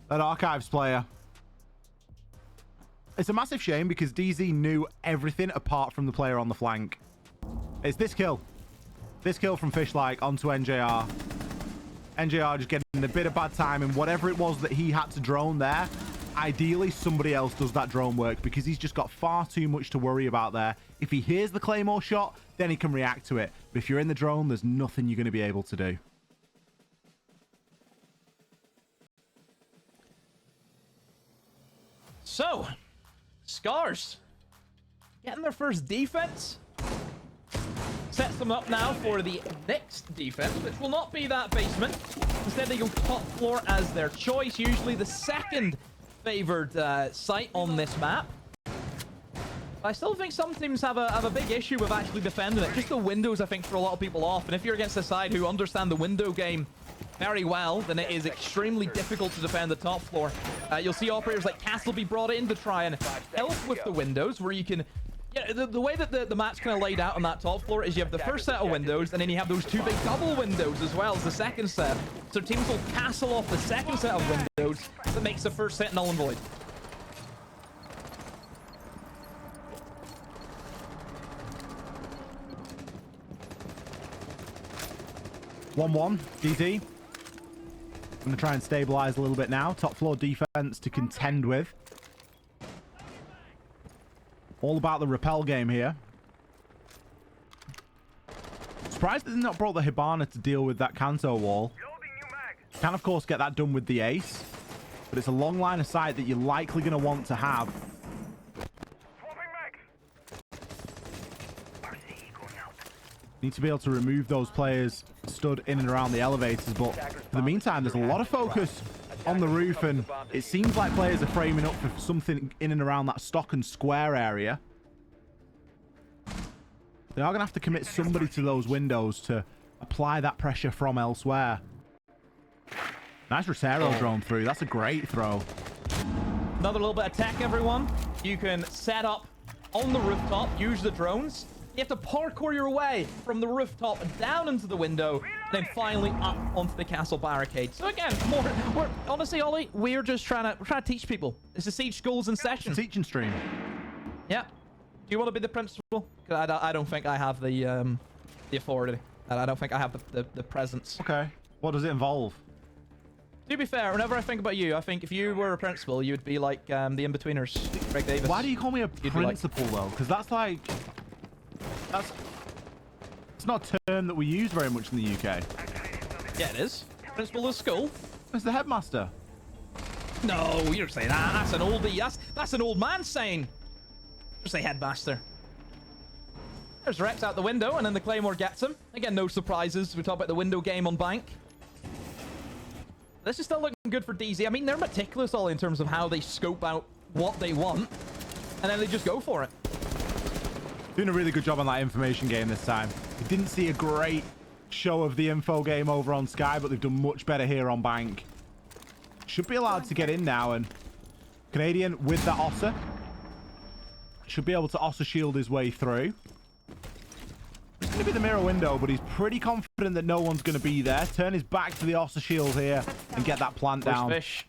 That Archives player. It's a massive shame because DZ knew everything apart from the player on the flank. It's this kill. This kill from Fishlike onto NJR. NJR just getting a bit of bad timing. Whatever it was that he had to drone there, ideally somebody else does that drone work because he's just got far too much to worry about there. If he hears the Claymore shot, then he can react to it. But if you're in the drone, there's nothing you're going to be able to do. So, SCARZ getting their first defense. Sets them up now for the next defense, which will not be that basement. Instead, they go top floor as their choice. Usually the second favored site on this map. I still think some teams have a big issue with actually defending it. Just the windows, I think, throw a lot of people off. And if you're against a side who understand the window game very well, then it is extremely difficult to defend the top floor. You'll see operators like Castle be brought in to try and help with the windows, where you can... Yeah, the way that the map's kind of laid out on that top floor is you have the first set of windows, and then you have those 2 big double windows as well as the second set. So teams will castle off the second set of windows that makes the first set null and void. (1-1) DZ. I'm going to try and stabilize a little bit now. Top floor defense to contend with. All about the rappel game here. Surprised they've not brought the Hibana to deal with that Kanto wall. Can, of course, get that done with the ace. But it's a long line of sight that you're likely going to want to have. Need to be able to remove those players stood in and around the elevators. But in the meantime, there's a lot of focus on the roof, and it seems like players are framing up for something in and around that stock and square area. They are going to have to commit somebody to those windows to apply that pressure from elsewhere. Nice Rosero drone through. That's a great throw. Another little bit of tech, everyone. You can set up on the rooftop, use the drones. You have to parkour your way from the rooftop down into the window, and then finally up onto the castle barricade. So again, honestly, Ollie, we're just trying to teach people. It's a Siege Schools in session. Teaching stream. Yeah. Do you want to be the principal? 'Cause I don't think I have the authority. I don't think I have the presence. Okay. What does it involve? To be fair, whenever I think about you, I think if you were a principal, you'd be like the in-betweeners, Greg Davis. Why do you call me a You'd be principal though? Because that's like... It's not a term that we use very much in the UK. Yeah, it is. Principal of school. It's the headmaster. No, you don't say that. That's an oldie. That's an old man saying. Just say headmaster. There's Rex out the window, and then the Claymore gets him. Again, no surprises. We talk about the window game on Bank. This is still looking good for DZ. I mean, they're meticulous all in terms of how they scope out what they want, and then they just go for it. Doing a really good job on that information game this time. We didn't see a great show of the info game over on Sky, but they've done much better here on Bank. Should be allowed to get in now, and Canadian with that Ossa should be able to Ossa shield his way through. It's going to be the mirror window, but he's pretty confident that no one's going to be there. Turn his back to the Ossa shield here and get that plant down. Fish.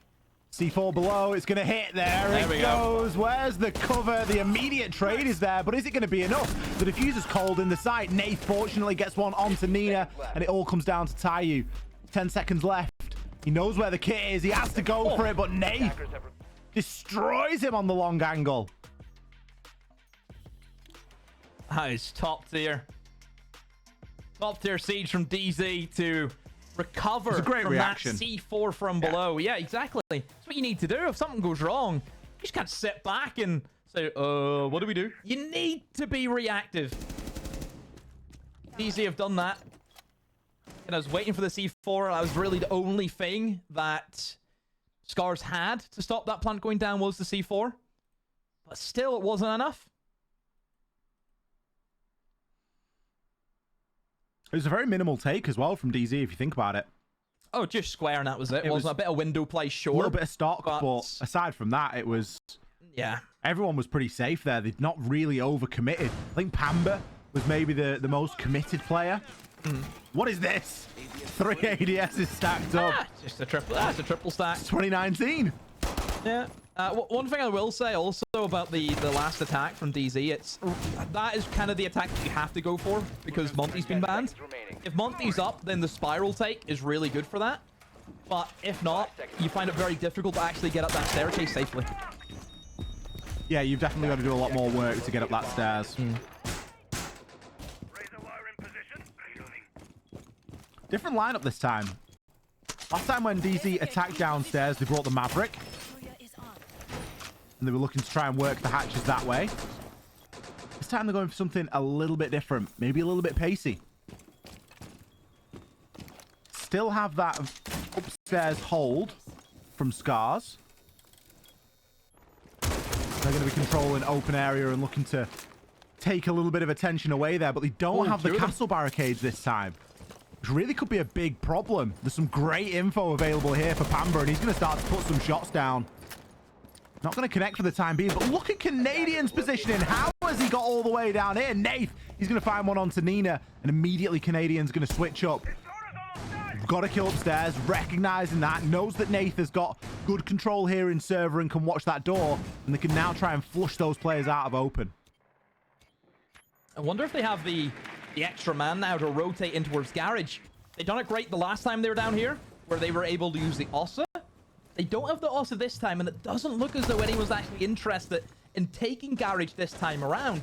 C4 below, it's going to hit there. There it goes. Where's the cover? The immediate trade is there, but is it going to be enough? The diffuser's cold in the site. Nath fortunately gets one onto Nina, and it all comes down to Tayu. 10 seconds left. He knows where the kit is. He has to go for it, but Nath destroys him on the long angle. That is top tier. Top tier siege from DZ to recover It's a great from reaction. that C4 from below. Yeah, exactly. That's what you need to do. If something goes wrong, you just can't sit back and say, what do we do? You need to be reactive. DZ have done that. And I was waiting for the C4. That was really the only thing that SCARZ had to stop that plant going down was the C4. But still, it wasn't enough. It was a very minimal take as well from DZ, if you think about it. Oh, just square and that was it. It Wasn't was a bit of window play, sure. A little bit of stock, but aside from that, it was... Yeah. Everyone was pretty safe there. They'd not really overcommitted. I think Pamba was maybe the most committed player. What is this? 3 ADS is stacked up. Just a triple. That's a triple stack. It's 2019. Yeah. One thing I will say also about the last attack from DZ, that is kind of the attack that you have to go for because Monty's been banned. If Monty's up, then the spiral take is really good for that. But if not, you find it very difficult to actually get up that staircase safely. Yeah, you've definitely got to do a lot more work to get up that stairs. Different lineup this time. Last time when DZ attacked downstairs, they brought the Maverick. And they were looking to try and work the hatches that way. This time they're going for something a little bit different. Maybe a little bit pacey. Still have that upstairs hold from SCARZ. They're going to be controlling open area and looking to take a little bit of attention away there. But they don't have the castle barricades this time. Which really could be a big problem. There's some great info available here for Pamba, and he's going to start to put some shots down. Not going to connect for the time being, but look at Canadian's positioning. How has he got all the way down here? Nath, he's going to find one onto Nina, and immediately Canadian's going to switch up. Got to kill upstairs, recognizing that, knows that Nath has got good control here in server and can watch that door, and they can now try and flush those players out of open. I wonder if they have the extra man now to rotate in towards garage. They done it great the last time they were down here, where they were able to use the Ossa. They don't have the Ossa this time, and it doesn't look as though anyone's actually interested in taking garage this time around.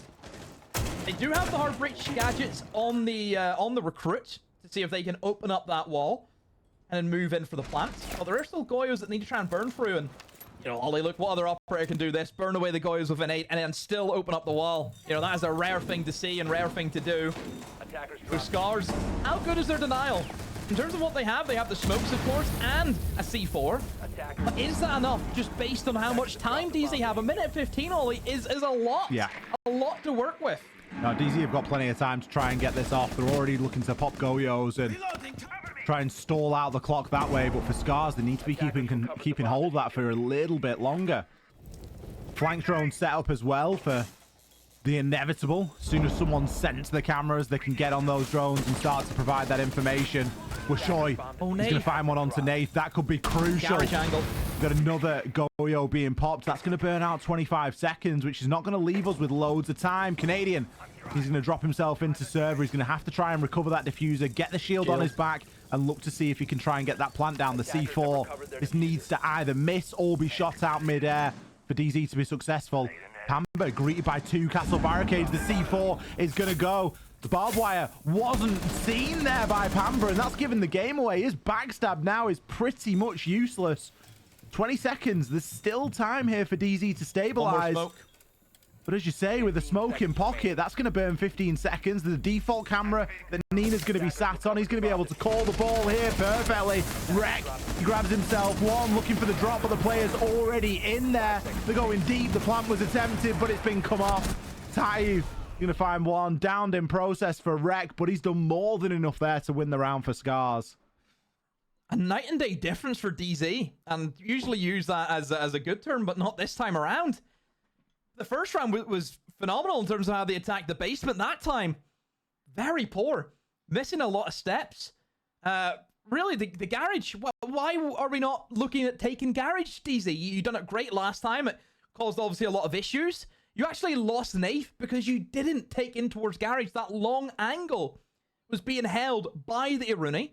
They do have the hard breach gadgets on the recruit to see if they can open up that wall and then move in for the plant. But there are still Goyos that need to try and burn through, and you know, Ollie, look, what other operator can do this? Burn away the Goyos with an 8 and then still open up the wall. You know, that is a rare thing to see and rare thing to do. With SCARZ, how good is their denial? In terms of what they have the smokes, of course, and a C4. But is that enough, just based on how much time DZ have? A minute 15, Ollie, is a lot. Yeah. A lot to work with. Now, DZ have got plenty of time to try and get this off. They're already looking to pop Goyos and try and stall out the clock that way. But for SCARZ, they need to be keeping hold of that for a little bit longer. Flank drone set up as well for the inevitable. As soon as someone sends the cameras, they can get on those drones and start to provide that information. Wishoy, he's going to find one onto Nath. That could be crucial. Garage angle. We've got another Goyo being popped. That's going to burn out 25 seconds, which is not going to leave us with loads of time. Canadian, he's going to drop himself into server. He's going to have to try and recover that diffuser, get the shield on his back, and look to see if he can try and get that plant down. The C4, this needs to either miss or be shot out mid-air for DZ to be successful. Pamba greeted by 2 castle barricades. The C4 is going to go. The barbed wire wasn't seen there by Pamba, and that's given the game away. His backstab now is pretty much useless. 20 seconds. There's still time here for DZ to stabilize. But as you say, with the smoke in pocket, that's going to burn 15 seconds. The default camera that Nina's going to be sat on. He's going to be able to call the ball here perfectly. Wreck, he grabs himself one, looking for the drop, but the player's already in there. They're going deep. The plant was attempted, but it's been come off. Tayu going to find one. Downed in process for Wreck, but he's done more than enough there to win the round for SCARZ. A night and day difference for DZ, and usually use that as a good term, but not this time around. The first round was phenomenal in terms of how they attacked the basement. That time, very poor. Missing a lot of steps. Really, the garage, well, why are we not looking at taking garage, DZ? You done it great last time. It caused, obviously, a lot of issues. You actually lost Nafe because you didn't take in towards garage. That long angle was being held by the Iruni.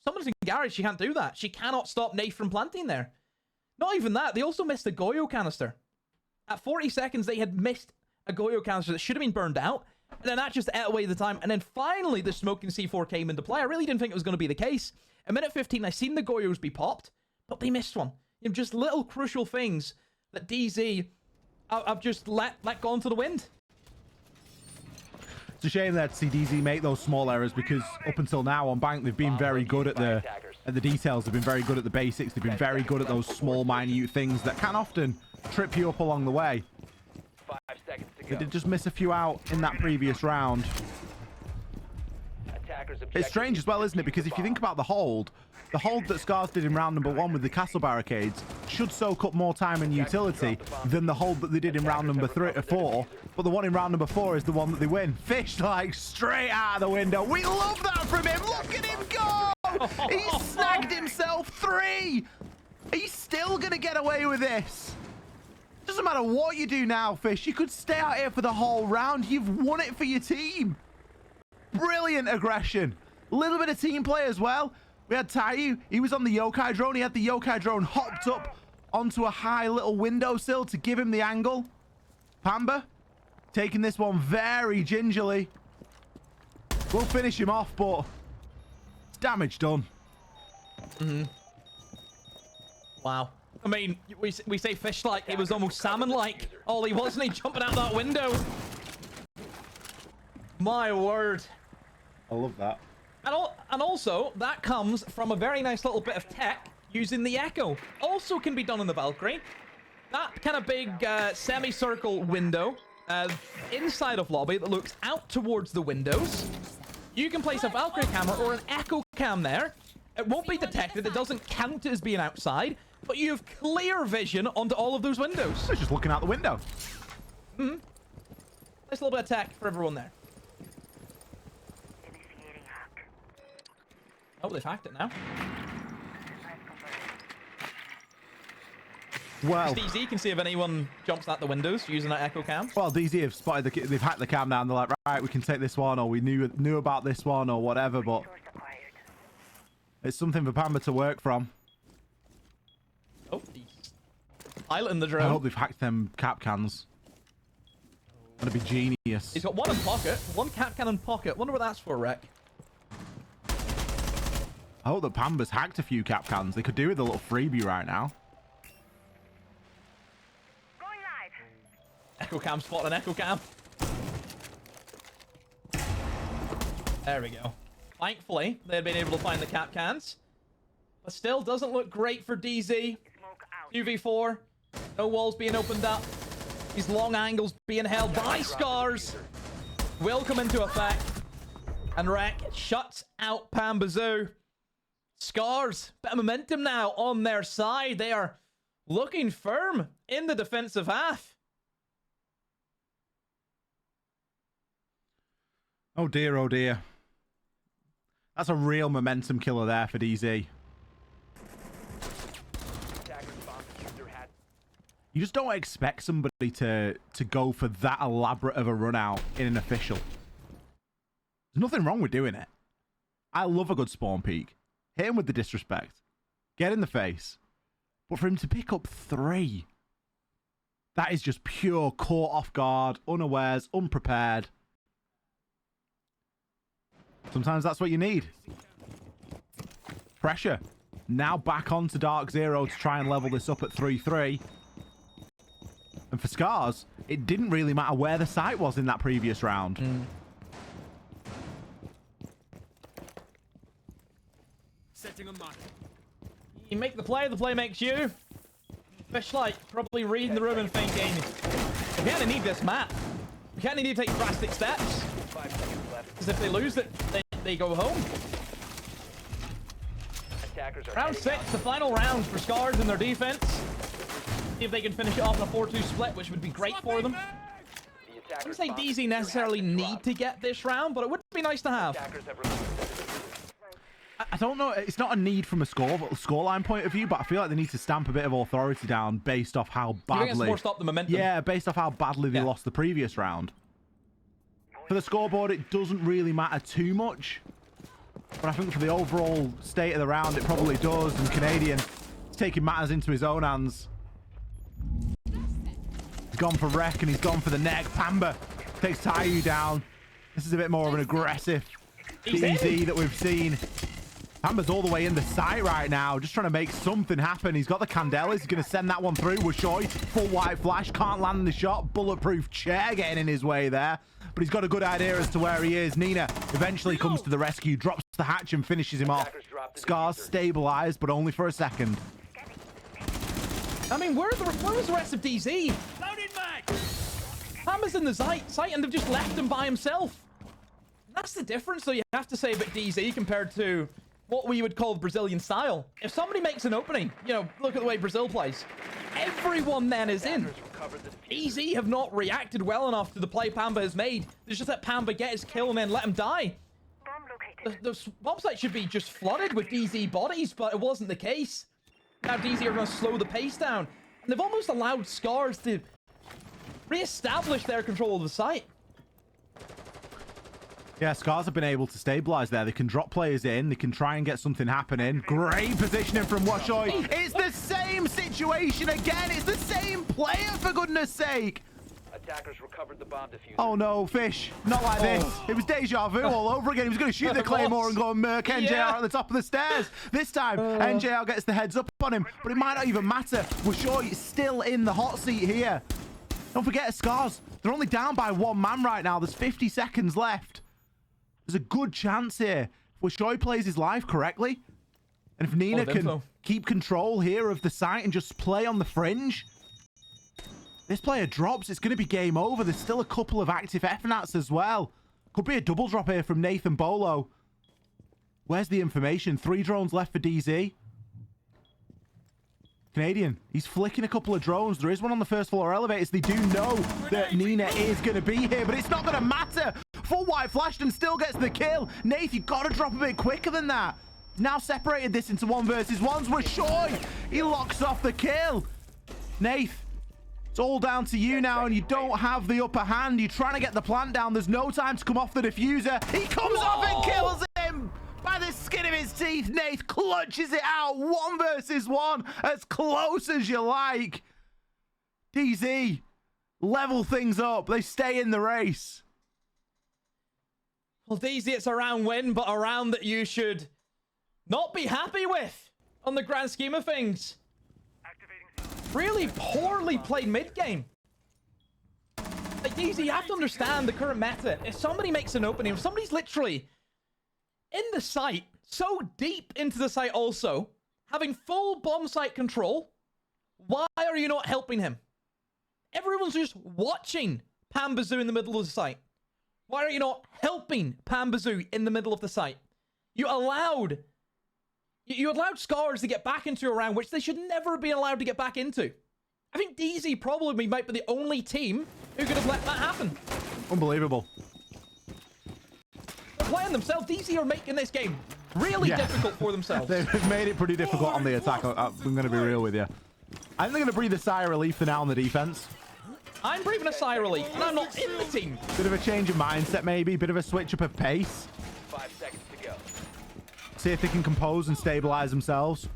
Someone's in garage, she can't do that. She cannot stop Nafe from planting there. Not even that, they also missed the Goyo canister. At 40 seconds, they had missed a Goyo canister that should have been burned out. And then that just ate away the time. And then finally, the smoking C4 came into play. I really didn't think it was going to be the case. A minute 15, I seen the Goyos be popped, but they missed one. You know, just little crucial things that DZ have just let go into the wind. It's a shame that to see DZ make those small errors, because up until now on Bank, they've been very good at the details. They've been very good at the basics. They've been very good at those small, minute things that can often trip you up along the way. 5 seconds to go. They did just miss a few out in that previous round. It's strange as well, isn't it? Because if you think about the hold that SCARZ did in round number 1 with the castle barricades should soak up more time and utility than the hold that they did in round number 3 or 4. But the one in round number 4 is the one that they win. Fish like straight out of the window. We love that from him. Look at him go. He snagged himself 3. He's still going to get away with this. Doesn't matter what you do now, Fish. You could stay out here for the whole round. You've won it for your team. Brilliant aggression. A little bit of team play as well. We had Tayu. He was on the yokai drone. He had the yokai drone hopped up onto a high little windowsill to give him the angle. Pamba taking this one very gingerly. We'll finish him off, but it's damage done. Wow. I mean, we say fish like, it was almost salmon like. Oh, he wasn't he jumping out that window? My word. I love that. And also, that comes from a very nice little bit of tech using the Echo. Also can be done in the Valkyrie. That kind of big semicircle window inside of lobby that looks out towards the windows. You can place a Valkyrie camera or an Echo cam there. It won't be detected. It doesn't count as being outside. But you have clear vision onto all of those windows. They're just looking out the window. Nice little bit of tech for everyone there. Oh, they've hacked it now. Well, DZ can see if anyone jumps out the windows using that Echo cam. Well, DZ have spotted they've hacked the cam now, and they're like, right, we can take this one, or we knew about this one, or whatever. But it's something for Pamba to work from. Oh, he's piloting the drone. I hope they've hacked them cap cans. That'd be genius. He's got one in pocket, one cap can in pocket. Wonder what that's for, Rek. I hope that Pamba's hacked a few cap cans. They could do with a little freebie right now. Going live. Echo cam spot an Echo cam. There we go. Thankfully, they'd been able to find the cap cans. But still doesn't look great for DZ. Smoke out. 2v4. No walls being opened up. These long angles being held by SCARZ will come into effect. And Rek shuts out Pambazoo. SCARZ, bit of momentum now on their side. They are looking firm in the defensive half. Oh dear, oh dear. That's a real momentum killer there for DZ. You just don't expect somebody to go for that elaborate of a run out in an official. There's nothing wrong with doing it. I love a good spawn peek. Hit him with the disrespect. Get in the face. But for him to pick up 3, that is just pure caught off guard, unawares, unprepared. Sometimes that's what you need. Pressure. Now back onto DarkZero to try and level this up at 3-3. And for SCARZ, it didn't really matter where the site was in that previous round. Setting a mark. You make the play makes you. Fishlight probably reading the room and thinking, we kind of need this map. We kind of need to take drastic steps. 5 seconds left. Because if they lose it, they go home. Attackers are Round heading 6, out. the final round for SCARZ in their defense. See if they can finish it off in a 4-2 split, which would be great for them. The I attackers wouldn't say bomb DZ necessarily has been need dropped. to get this round, but it would be nice to have. Attackers have released. I don't know. It's not a need from a scoreline point of view, but I feel like they need to stamp a bit of authority down based off how You think it's badly... more stop the momentum? Yeah, based off how badly they Yeah. lost the previous round. For the scoreboard, it doesn't really matter too much. But I think for the overall state of the round, it probably does. And Canadian is taking matters into his own hands. He's gone for wreck and he's gone for the neck. Pamba takes Tayu down. This is a bit more of an aggressive DZ that we've seen. Pamba's all the way in the site right now, just trying to make something happen. He's got the Candelas. He's going to send that one through. Washoy, full white flash, can't land the shot. Bulletproof chair getting in his way there. But he's got a good idea as to where he is. Nina eventually comes to the rescue, drops the hatch and finishes him off. SCARZ stabilized, but only for a second. I mean, where was the rest of DZ? Loading mag. Pamba's in the site and they've just left him by himself. That's the difference, though, you have to say about DZ compared to what we would call Brazilian style. If somebody makes an opening, you know, look at the way Brazil plays. Everyone then is in. Attackers recovered the diffuser. DZ have not reacted well enough to the play Pamba has made. There's just let Pamba get his kill and then let him die. Bomb located. The bomb site should be just flooded with DZ bodies, but it wasn't the case. Now DZ are going to slow the pace down. And they've almost allowed SCARZ to re-establish their control of the site. Yeah, SCARZ have been able to stabilize there. They can drop players in. They can try and get something happening. Great positioning from Washoy. It's the same situation again. It's the same player, for goodness sake. Attackers recovered the bomb diffuser. Oh no, Fish. Not like this. It was deja vu all over again. He was going to shoot the Claymore and go and murk NJR Yeah. at the top of the stairs. This time, NJR gets the heads up on him, but it might not even matter. Washoy is still in the hot seat here. Don't forget, SCARZ, they're only down by 1 man right now. There's 50 seconds left. There's a good chance here. If Washoy plays his life correctly, and if Nina can keep control here of the site and just play on the fringe, this player drops, it's going to be game over. There's still a couple of active FNATs as well. Could be a double drop here from Nathan Bolo. Where's the information? 3 drones left for DZ. Canadian, he's flicking a couple of drones. There is one on the first floor elevators. They do know that Nina is going to be here, but it's not going to matter. Full white flashed and still gets the kill. Nath, you've got to drop a bit quicker than that. Now separated this into 1 versus 1s. Washoy, he locks off the kill. Nath, it's all down to you now, and you don't have the upper hand. You're trying to get the plant down. There's no time to come off the diffuser. He comes off and kills him by the skin of his teeth. Nath clutches it out. 1 versus 1, as close as you like. DZ level things up. They stay in the race. Well, DZ, it's a round win, but a round that you should not be happy with on the grand scheme of things. Really poorly played mid-game. Like, DZ, you have to understand the current meta. If somebody makes an opening, if somebody's literally in the site, so deep into the site also, having full bomb site control, why are you not helping him? Everyone's just watching Pambazoo in the middle of the site. Why are you not helping Pambazoo in the middle of the site? You allowed SCARZ to get back into a round which they should never be allowed to get back into. I think DZ probably might be the only team who could have let that happen. Unbelievable. They're playing themselves. DZ are making this game really difficult for themselves. They've made it pretty difficult on the attack. I'm going to be real with you. I think they're going to breathe a sigh of relief for now on the defense. I'm breathing a sigh of relief, and I'm not in the team. Bit of a change of mindset, maybe. Bit of a switch up of pace. 5 seconds to go. See if they can compose and stabilize themselves.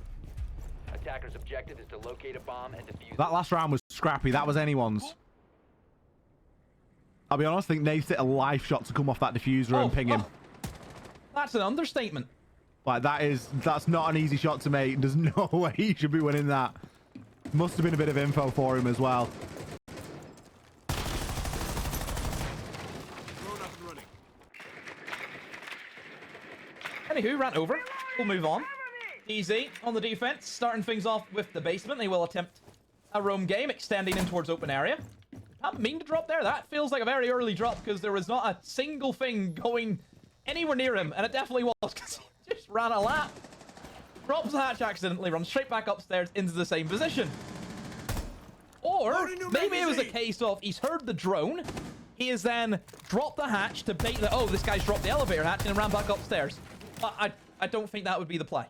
Attacker's objective is to locate a bomb and defuse That last round was scrappy. That was anyone's. I'll be honest, I think Nate's hit a life shot to come off that diffuser and ping him. That's an understatement. Like, that's not an easy shot to make. There's no way he should be winning that. Must have been a bit of info for him as well. Anywho, ran over. We'll move on. Easy on the defense, starting things off with the basement. They will attempt a roam game, extending in towards open area. I didn't mean to drop there. That feels like a very early drop because there was not a single thing going anywhere near him, and it definitely was because he just ran a lap. Drops the hatch accidentally, runs straight back upstairs into the same position. Or maybe it was a case of he's heard the drone, he has then dropped the hatch to bait the, oh, this guy's dropped the elevator hatch and ran back upstairs. But I don't think that would be the play.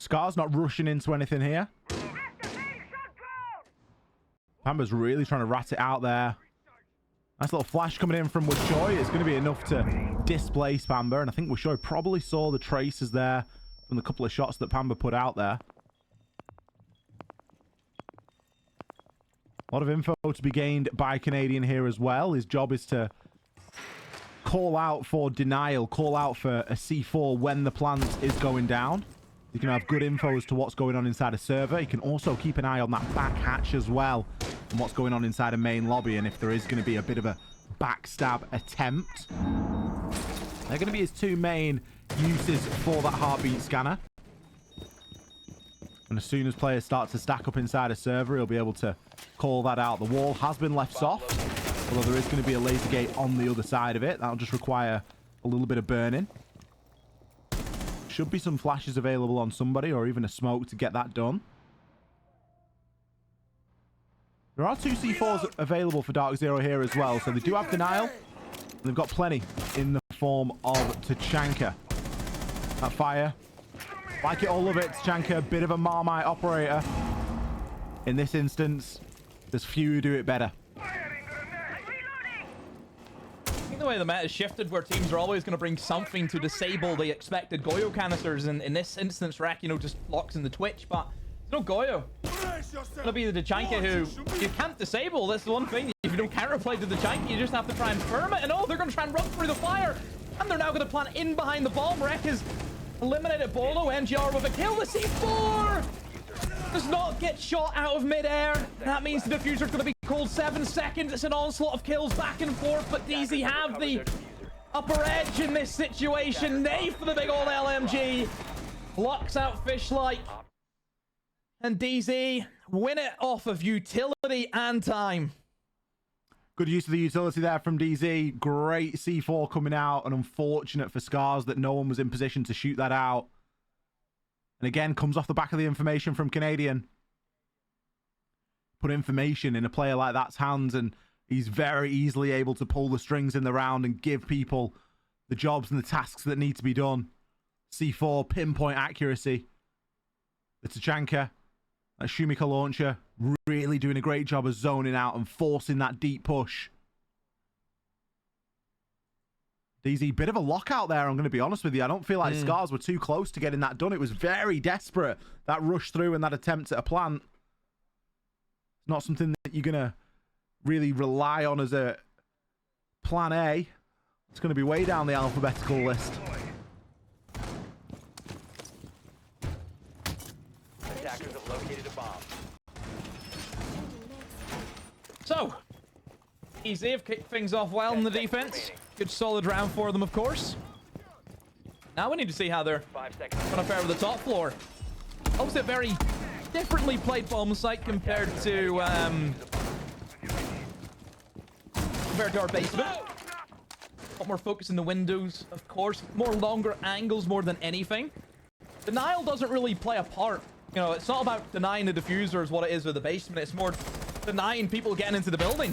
SCARZ not rushing into anything here. Pamba's really trying to rat it out there. Nice little flash coming in from Wishoy. It's going to be enough to displace Pamba. And I think Wishoy probably saw the traces there from the couple of shots that Pamba put out there. A lot of info to be gained by Canadian here as well. His job is to call out for denial, call out for a C4 when the plant is going down. You can have good info as to what's going on inside a server. You can also keep an eye on that back hatch as well and what's going on inside a main lobby, and if there is going to be a bit of a backstab attempt. They're going to be his two main uses for that heartbeat scanner. And as soon as players start to stack up inside a server, he'll be able to call that out. The wall has been left soft, although there is going to be a laser gate on the other side of it. That'll just require a little bit of burning. Should be some flashes available on somebody, or even a smoke to get that done. There are 2 C4s available for DarkZero here as well, so they do have denial. And they've got plenty in the form of Tachanka. That fire. Like it or love it, Tachanka, bit of a Marmite operator. In this instance, there's few who do it better. The way the meta has shifted, where teams are always going to bring something to disable the expected Goyo canisters, and in this instance, Rek, you know, just locks in the Twitch, but there's no Goyo. It'll be the Tachanka who you can't disable. That's the one thing. If you don't counterplay to the Tachanka, you just have to try and firm it, and oh, they're going to try and run through the fire, and they're now going to plant in behind the bomb. Rek has eliminated Bolo, NGR with a kill. The C4 does not get shot out of midair. That means the diffuser's going to be called 7 seconds. It's an onslaught of kills back and forth, but DZ have the upper edge in this situation. Nave for the big old LMG. Locks out Fishlight. And DZ win it off of utility and time. Good use of the utility there from DZ. Great C4 coming out, and unfortunate for SCARZ that no one was in position to shoot that out. And again, comes off the back of the information from Canadian. Put information in a player like that's hands, and he's very easily able to pull the strings in the round and give people the jobs and the tasks that need to be done. C4, pinpoint accuracy. The Tachanka, that Shumika launcher, really doing a great job of zoning out and forcing that deep push. DZ, bit of a lockout there, I'm going to be honest with you. I don't feel like SCARZ were too close to getting that done. It was very desperate, that rush through and that attempt at a plant. It's not something that you're going to really rely on as a plan A. It's going to be way down the alphabetical list. Attackers have located a bomb. So, Easy have kicked things off well in the defense. Good solid round for them, of course. Now we need to see how they're going to fare with the top floor. Obviously a very differently played bomb site compared to our basement. A lot more focus in the windows, of course. More longer angles more than anything. Denial doesn't really play a part. You know, it's not about denying the diffuser is what it is with the basement. It's more denying people getting into the building.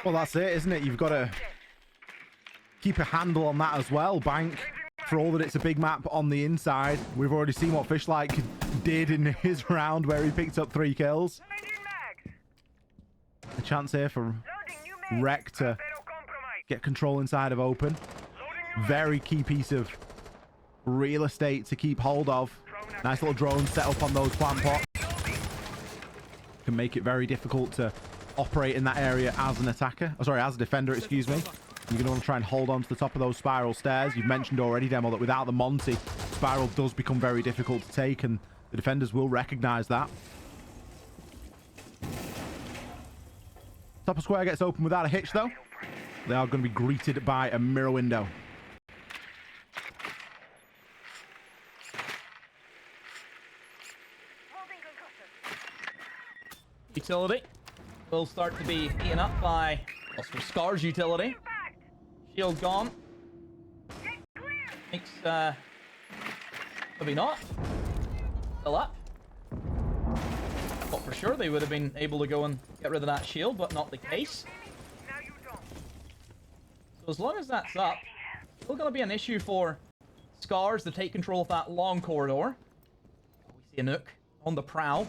Well, that's it, isn't it? You've got to keep a handle on that as well. Bank, for all that it's a big map on the inside. We've already seen what Fishlike did in his round where he picked up 3 kills. A chance here for Rek to get control inside of open. Very key piece of real estate to keep hold of. Nice little drone set up on those plant pots. Can make it very difficult to operate in that area as an attacker. Oh, sorry, as a defender, excuse me. You're going to want to try and hold on to the top of those spiral stairs. You've mentioned already, Demo, that without the Monty, spiral does become very difficult to take, and the defenders will recognize that. Top of square gets open without a hitch, though. They are going to be greeted by a mirror window. Utility will start to be eaten up by also SCARZ utility. Shield gone. Makes maybe not. Still up. Thought for sure they would have been able to go and get rid of that shield, but not the case. So as long as that's up, still gonna be an issue for SCARZ to take control of that long corridor. We see a Nook on the prowl.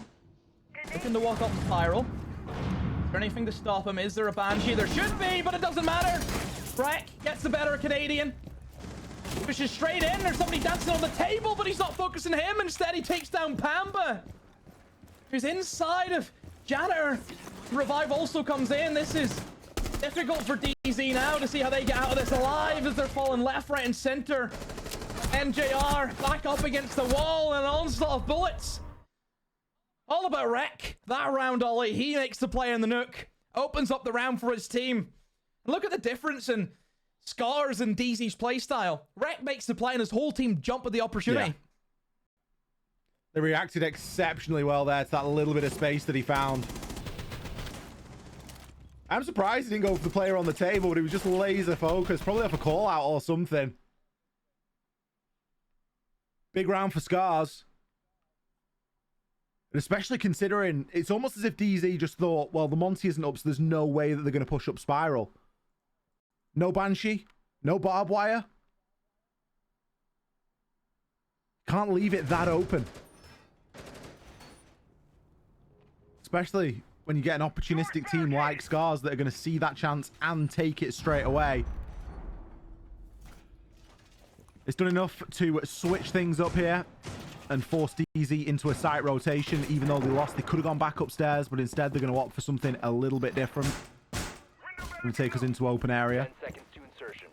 Looking to walk up the spiral. Is there anything to stop him? Is there a Banshee? There should be, but it doesn't matter. Rek gets the better Canadian. Pushes straight in. There's somebody dancing on the table, but he's not focusing him. Instead, he takes down Pamba, who's inside of Janitor. Revive also comes in. This is difficult for DZ now to see how they get out of this alive as they're falling left, right, and center. MJR back up against the wall and an onslaught of bullets. All about Rek. That round, Ollie. He makes the play in the Nook. Opens up the round for his team. Look at the difference in SCARZ and DZ's playstyle. Rek makes the play and his whole team jump at the opportunity. Yeah. They reacted exceptionally well there to that little bit of space that he found. I'm surprised he didn't go for the player on the table, but he was just laser focused. Probably off a call out or something. Big round for SCARZ. And especially considering it's almost as if DZ just thought, well, the Monty isn't up, so there's no way that they're going to push up spiral. No Banshee, no barbed wire. Can't leave it that open. Especially when you get an opportunistic team like SCARZ that are going to see that chance and take it straight away. It's done enough to switch things up here and force DZ into a site rotation. Even though they lost, they could have gone back upstairs, but instead they're going to opt for something a little bit different. Going to take us into open area. 10 seconds to insertion.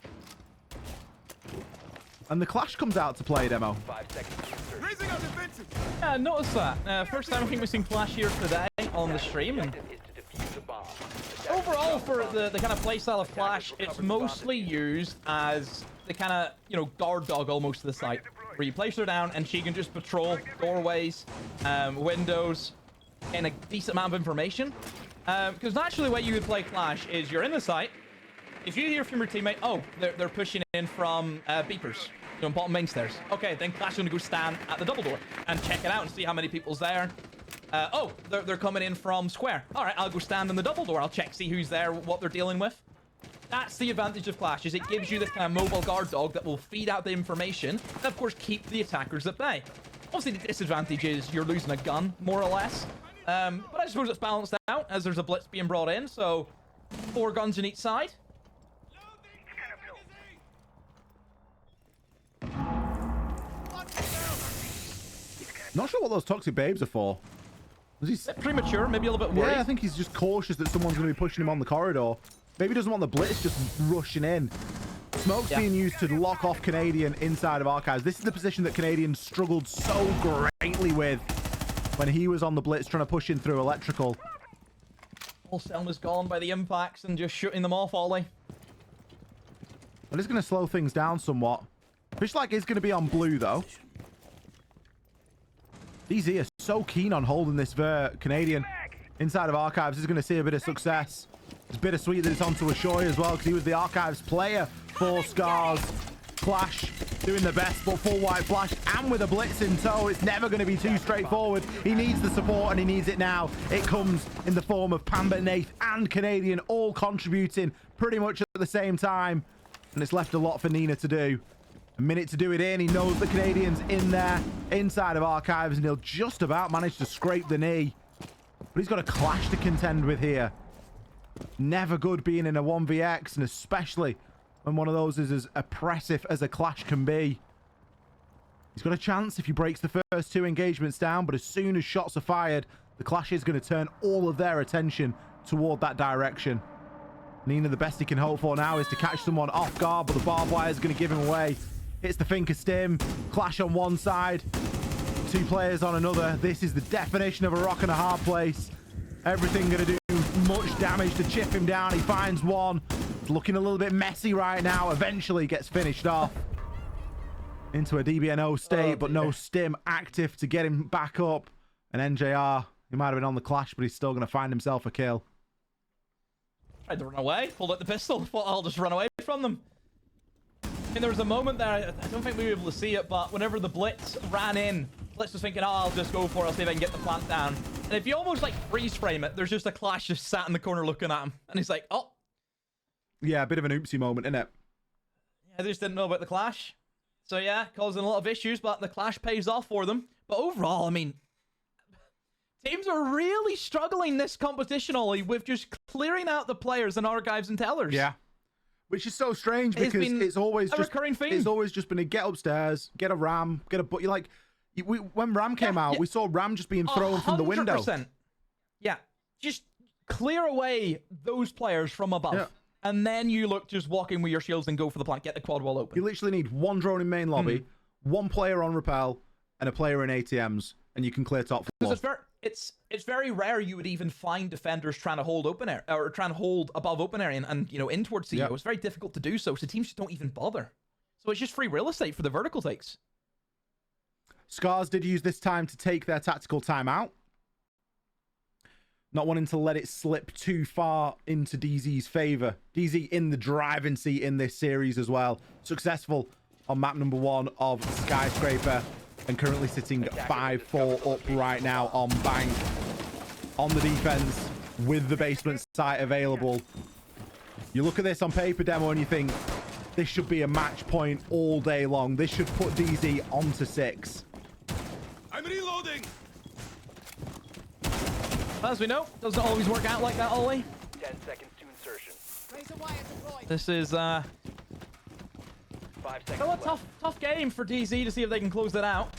And the Clash comes out to play, Demo. 5 seconds to insertion. Raising our defenses. Yeah, I noticed that. First time I think we've seen Clash here today on the stream. And Objective is to defuse the bomb. overall, for the kind of playstyle of Clash, it's mostly used as the kind of, you know, guard dog almost to the site, where you place her down and she can just patrol doorways, windows, and a decent amount of information. Because naturally, the way you would play Clash is you're in the site. If you hear from your teammate, oh, they're pushing in from beepers, you know, bottom main stairs. Okay, then Clash is going to go stand at the double door and check it out and see how many people's there. Oh, they're coming in from square. All right, I'll go stand in the double door. I'll check, see who's there, what they're dealing with. That's the advantage of Clash, is it gives you this kind of mobile guard dog that will feed out the information and, of course, keep the attackers at bay. Obviously, the disadvantage is you're losing a gun, more or less. But I suppose it's balanced out as there's a blitz being brought in, so 4 guns on each side. Not sure what those toxic babes are for. Was he... Premature, maybe a little bit worried. Yeah, I think he's just cautious that someone's going to be pushing him on the corridor. Maybe he doesn't want the blitz just rushing in. Smoke's being used to lock off Canadian inside of Archives. This is the position that Canadian struggled so greatly with when he was on the blitz trying to push in through electrical. All Selma's gone by the impacts and just shooting them off, Ollie. That is going to slow things down somewhat. Fishlike is going to be on blue, though. DZ are so keen on holding this Canadian inside of Archives. Is going to see a bit of success. It's bittersweet that it's onto Ashoy as well, because he was the Archives player for SCARZ. Clash doing the best, but full white flash and with a blitz in tow. It's never going to be too straightforward. He needs the support and he needs it now. It comes in the form of Pamba, Nath and Canadian all contributing pretty much at the same time. And it's left a lot for Nina to do. A minute to do it in. He knows the Canadian's in there, inside of Archives, and he'll just about manage to scrape the knee. But he's got a Clash to contend with here. Never good being in a 1vx, and especially when one of those is as oppressive as a Clash can be. He's got a chance if he breaks the first 2 engagements down, but as soon as shots are fired, the Clash is going to turn all of their attention toward that direction. Nina, the best he can hope for now is to catch someone off guard, but the barbed wire is going to give him away. Hits the Finker Stim. Clash on one side, 2 players on another. This is the definition of a rock and a hard place. Everything going to do much damage to chip him down. He finds one. It's looking a little bit messy right now. Eventually gets finished off into a DBNO state, but no Stim active to get him back up. And NJR, he might have been on the Clash, but he's still going to find himself a kill. Tried to run away, pulled out the pistol, thought I'll just run away from them. And there was a moment there, I don't think we were able to see it, but whenever the Blitz ran in, Blitz was thinking, oh, I'll just go for it, I'll see if I can get the plant down. And if you almost like freeze frame it, there's just a Clash just sat in the corner looking at him. And he's like, oh. Yeah, a bit of an oopsie moment, isn't it? Yeah, they just didn't know about the Clash. So yeah, causing a lot of issues, but the Clash pays off for them. But overall, I mean, teams are really struggling this competition, Ollie, with just clearing out the players and Archives and Tellers. Yeah. Which is so strange because it's always just recurring theme. It's always just been a get upstairs, get a Ram, get a but you like when Ram came out, we saw Ram just being thrown from the window. 100%. Yeah. Just clear away those players from above. Yeah. And then you look just walking with your shields and go for the plant, get the quad wall open. You literally need 1 drone in main lobby, 1 player on rappel, and a player in ATMs, and you can clear top floor. It's very rare you would even find defenders trying to hold open air or trying to hold above open area and you know in towards CEO. Yep. It's very difficult to do so teams just don't even bother. So it's just free real estate for the vertical takes. SCARZ did use this time to take their tactical timeout, not wanting to let it slip too far into DZ's favor. DZ in the driving seat in this series as well. Successful on map number 1 of Skyscraper. And currently sitting 5-4 up right now on Bank. On the defense with the basement site available. You look at this on paper demo and you think this should be a match point all day long. This should put DZ onto 6. I'm reloading. As we know, doesn't always work out like that, Ollie. 10 seconds to insertion. This is 5 seconds still a tough game for DZ to see if they can close it out.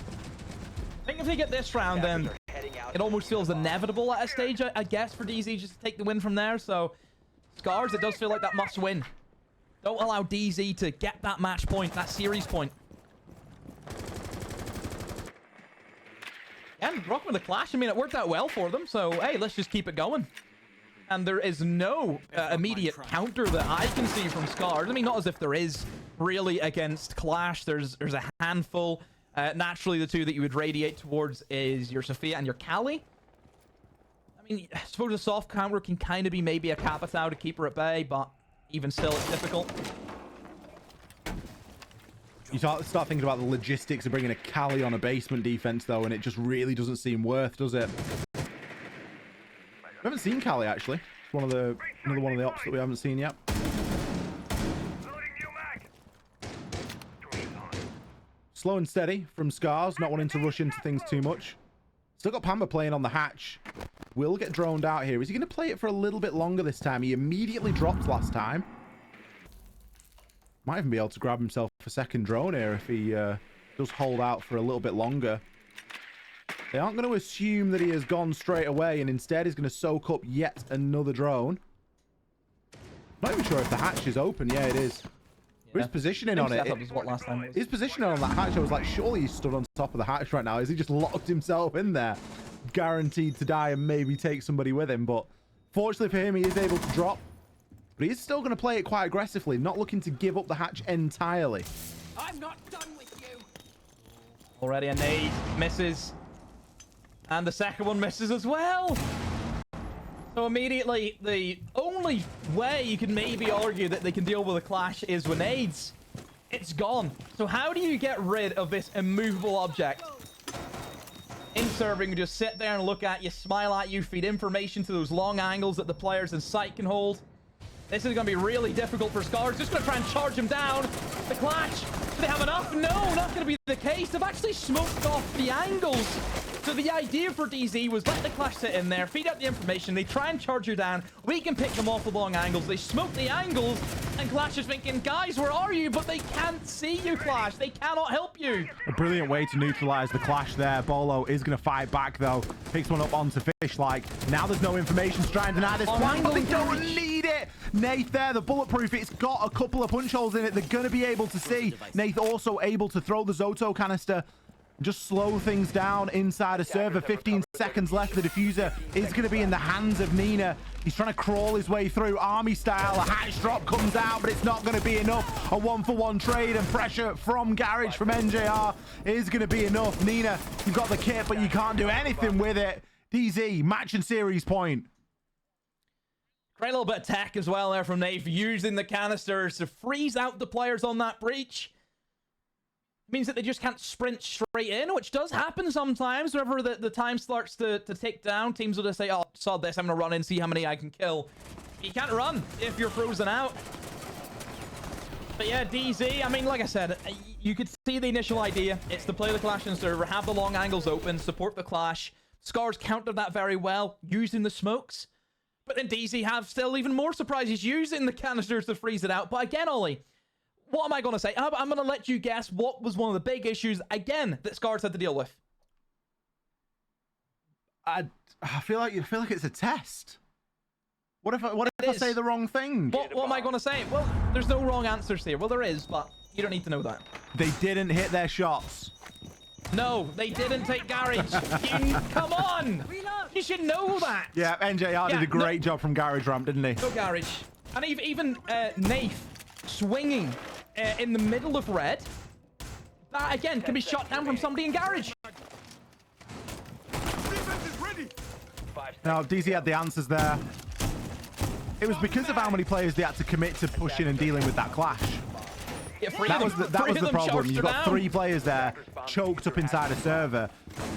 I think if they get this round, then it almost feels inevitable at a stage, I guess, for DZ just to take the win from there. So, SCARZ, it does feel like that must win. Don't allow DZ to get that match point, that series point. And rocking with the Clash, I mean, it worked out well for them. So, hey, let's just keep it going. And there is no immediate counter that I can see from SCARZ. I mean, not as if there is really against Clash. There's a handful. Naturally, the 2 that you would radiate towards is your Sophia and your Kali. I mean, I suppose a soft counter can kind of be maybe a Capitao to keep her at bay, but even still, it's difficult. You start thinking about the logistics of bringing a Kali on a basement defense, though, and it just really doesn't seem worth, does it? We haven't seen Kali, actually. It's another one of the ops that we haven't seen yet. Slow and steady from SCARZ, not wanting to rush into things too much. Still got Pamba playing on the hatch. Will get droned out here. Is he going to play it for a little bit longer this time? He immediately dropped last time. Might even be able to grab himself a second drone here if he does hold out for a little bit longer. They aren't going to assume that he has gone straight away, and instead is going to soak up yet another drone. Not even sure if the hatch is open. Yeah, it is. Yeah. His positioning on it. His positioning on that hatch, I was like, surely he's stood on top of the hatch right now. Is he just locked himself in there? Guaranteed to die and maybe take somebody with him. But fortunately for him, he is able to drop. But he is still going to play it quite aggressively, not looking to give up the hatch entirely. I'm not done with you. Already a nade. Misses. And the second one misses as well. So immediately, the only way you can maybe argue that they can deal with a Clash is with nades. It's gone. So how do you get rid of this immovable object? In serving, just sit there and look at you, smile at you, feed information to those long angles that the players in sight can hold. This is going to be really difficult for SCARZ. Just going to try and charge him down. The Clash, do they have enough? No, not going to be the case. They've actually smoked off the angles. So the idea for DZ was let the Clash sit in there, feed out the information. They try and charge you down. We can pick them off the long angles. They smoke the angles, and Clash is thinking, guys, where are you? But they can't see you, Clash. They cannot help you. A brilliant way to neutralize the Clash there. Bolo is going to fight back, though. Picks one up onto Fish. Like, now there's no information to try and deny this plan, but they don't need it. Nath there, the bulletproof, it's got a couple of punch holes in it. They're going to be able to see. Nath also able to throw the Zoto canister. Just slow things down inside a server. 15 seconds left. The diffuser is going to be in the hands of Nina. He's trying to crawl his way through army style. A hatch drop comes out, but it's not going to be enough. A 1-for-1 trade and pressure from Garage from NJR is going to be enough. Nina, you've got the kit, but you can't do anything with it. DZ, match and series point. Great little bit of tech as well there from Nave, using the canisters to freeze out the players on that breach. Means that they just can't sprint straight in, which does happen sometimes. Whenever the time starts to tick down, teams will just say, oh, saw this, I'm going to run in, see how many I can kill. You can't run if you're frozen out. But yeah, DZ, I mean, like I said, you could see the initial idea. It's to play the Clash in server, have the long angles open, support the Clash. SCARZ countered that very well, using the smokes. But then DZ have still even more surprises, using the canisters to freeze it out. But again, Ollie, what am I going to say? I'm going to let you guess what was one of the big issues, again, that SCARZ had to deal with. I feel like it's a test. What if I say the wrong thing? What am I going to say? Well, there's no wrong answers here. Well, there is, but you don't need to know that. They didn't hit their shots. No, they didn't take Garage. Come on! You should know that. Yeah, NJR did a great job from Garage Ramp, didn't he? No Garage. And even Nath swinging in the middle of red. That, again, can be shot down from somebody in Garage. Now, DZ had the answers there. It was because of how many players they had to commit to pushing and dealing with that Clash. Yeah, that was the problem. You've got 3 players there choked up inside a server,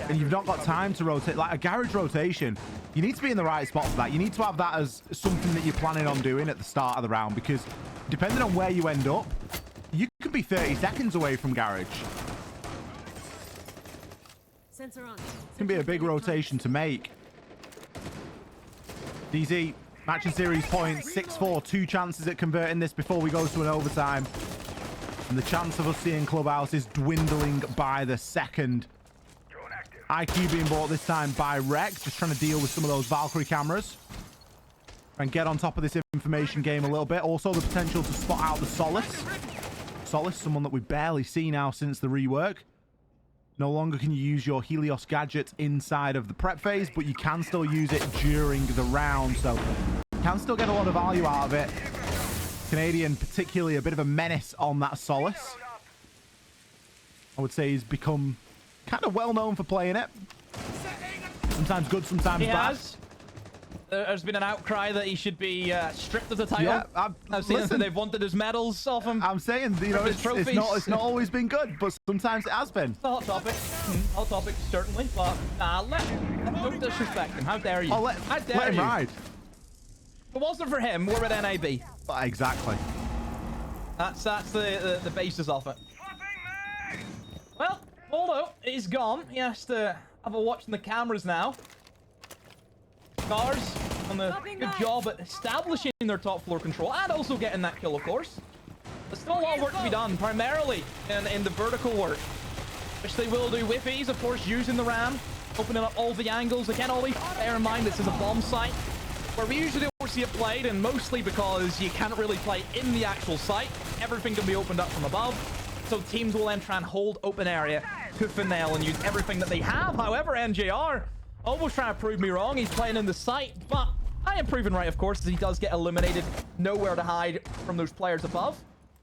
and you've not got time to rotate. Like a Garage rotation, you need to be in the right spot for that. You need to have that as something that you're planning on doing at the start of the round, because depending on where you end up, you could be 30 seconds away from Garage. Sensor on. It can be a big rotation to make. DZ, match and series points, 6-4, 2 chances at converting this before we go to an overtime. And the chance of us seeing Clubhouse is dwindling by the second. IQ being bought this time by Rec, just trying to deal with some of those Valkyrie cameras. And get on top of this information game a little bit. Also the potential to spot out the Solace. Solace, someone that we barely see now since the rework. No longer can you use your Helios gadget inside of the prep phase, but you can still use it during the round. So you can still get a lot of value out of it. Canadian, particularly a bit of a menace on that Solace. I would say he's become kind of well known for playing it. Sometimes good, sometimes bad. There's been an outcry that he should be stripped of the title. Yeah, I've seen that they've wanted his medals off him. I'm saying, you know, it's not always been good, but sometimes it has been. It's a hot topic. Hot topic, certainly. But don't disrespect him. How dare you? Oh, let him ride. If it wasn't for him, we're at NAB. Exactly. That's the basis of it. Well, Waldo is gone. He has to have a watch on the cameras now. SCARZ on a good job at establishing their top floor control and also getting that kill, of course. There's still a lot of work to be done, primarily in the vertical work, which they will do with ease, of course, using the RAM, opening up all the angles. Again, Ollie, bear in mind this is a bomb site, where we usually don't see it played, and mostly because you can't really play in the actual site. Everything can be opened up from above, so teams will then try and hold open area to finale and use everything that they have. However, NJR almost trying to prove me wrong. He's playing in the site, but I am proven right, of course, as he does get eliminated. Nowhere to hide from those players above.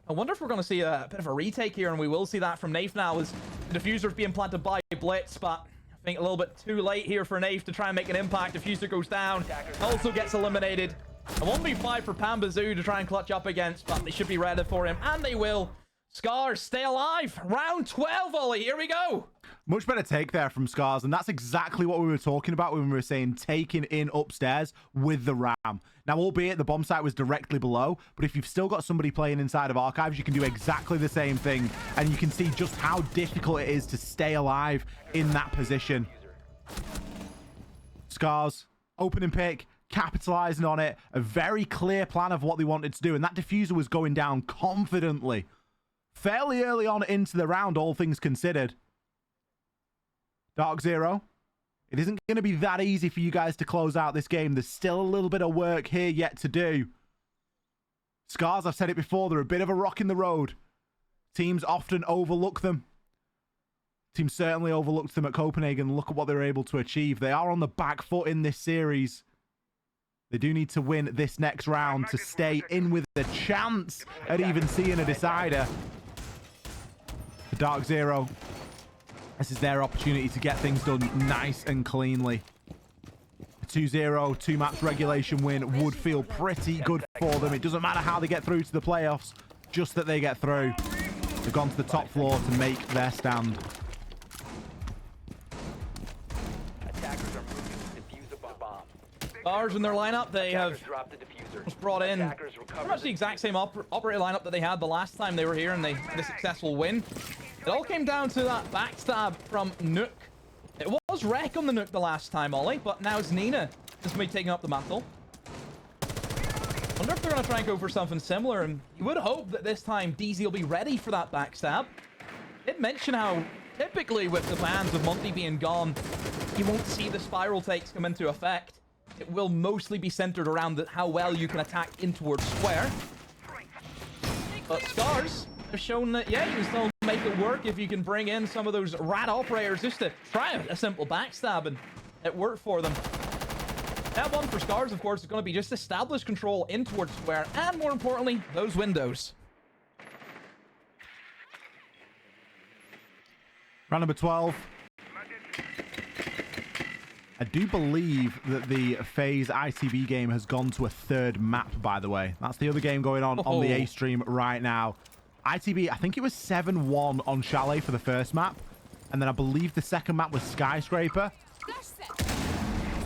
I wonder if we're going to see a bit of a retake here, and we will see that from Nath now as the diffuser's being planted by Blitz, but I think a little bit too late here for Nath to try and make an impact. Diffuser goes down, also gets eliminated. A 1v5 for Pambazoo to try and clutch up against, but they should be ready for him, and they will. SCARZ, stay alive. Round 12, Ollie. Here we go. Much better take there from SCARZ, and that's exactly what we were talking about when we were saying taking in upstairs with the ram. Now, albeit the bomb site was directly below, but if you've still got somebody playing inside of Archives, you can do exactly the same thing, and you can see just how difficult it is to stay alive in that position. SCARZ, opening pick, capitalizing on it, a very clear plan of what they wanted to do, and that diffuser was going down confidently. Fairly early on into the round, all things considered. DarkZero, it isn't going to be that easy for you guys to close out this game. There's still a little bit of work here yet to do. SCARZ, I've said it before, they're a bit of a rock in the road. Teams often overlook them. Teams certainly overlooked them at Copenhagen. Look at what they were able to achieve. They are on the back foot in this series. They do need to win this next round to stay in with a chance at even seeing a decider. For DarkZero, this is their opportunity to get things done nice and cleanly. A 2-0, 2 maps regulation win would feel pretty good for them. It doesn't matter how they get through to the playoffs, just that they get through. They've gone to the top floor to make their stand. Attackers are moving to defuse a bomb. SCARZ in their lineup, they have Drop the diffuser. just brought in pretty much the exact same operator lineup that they had the last time they were here, and they had a successful win. It all came down to that backstab from Nuke. It was Wreck on the Nuke the last time, Ollie, but now it's Nina that's going to be taking up the mantle. Wonder if they're going to try and go for something similar, and you would hope that this time DZ will be ready for that backstab. Did mention how typically with the bans of Monty being gone, you won't see the spiral takes come into effect. It will mostly be centered around how well you can attack in towards square. But SCARZ have shown that, yeah, you can still make it work if you can bring in some of those rat operators just to try a simple backstab, and it worked for them. Step one for SCARZ, of course, is going to be just establish control in towards square, and more importantly, those windows. Round number 12. I do believe that the FaZe ITB game has gone to a third map, by the way. That's the other game going on the A stream right now. ITB, I think it was 7-1 on Chalet for the first map. And then I believe the second map was Skyscraper.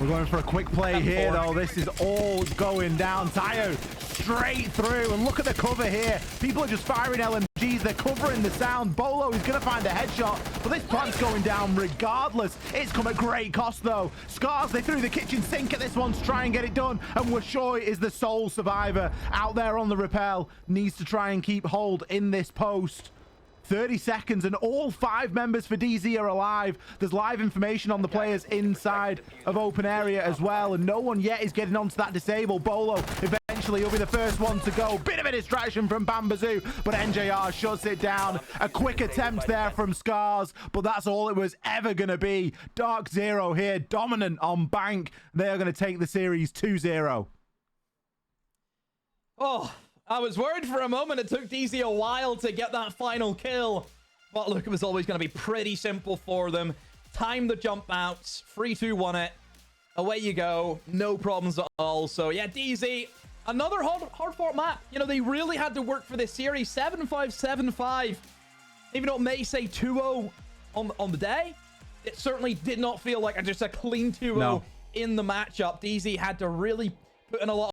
We're going for a quick play here, though. This is all going down. Tayo straight through. And look at the cover here. People are just firing LMGs. They're covering the sound. Bolo is going to find a headshot. But this plant's going down regardless. It's come at great cost, though. SCARZ, they threw the kitchen sink at this one to try and get it done. And Washoy is the sole survivor out there on the rappel. Needs to try and keep hold in this post. 30 seconds and all 5 members for DZ are alive. There's live information on the players inside of open area as well, and no one yet is getting onto that disable. Bolo eventually will be the first one to go. Bit of a distraction from Bambazoo, but NJR shuts it down. A quick attempt there from SCARZ, but that's all it was ever going to be. DarkZero here, dominant on Bank. They are going to take the series 2-0. Oh, I was worried for a moment it took DZ a while to get that final kill. But look, it was always going to be pretty simple for them. Time the jump outs, 3-2-1 it. Away you go, no problems at all. So yeah, DZ, another hard-fought map. You know, they really had to work for this series. 7-5, 7-5. Even though it may say 2-0 on the day, it certainly did not feel like just a clean 2-0 in the matchup. DZ had to really put in a lot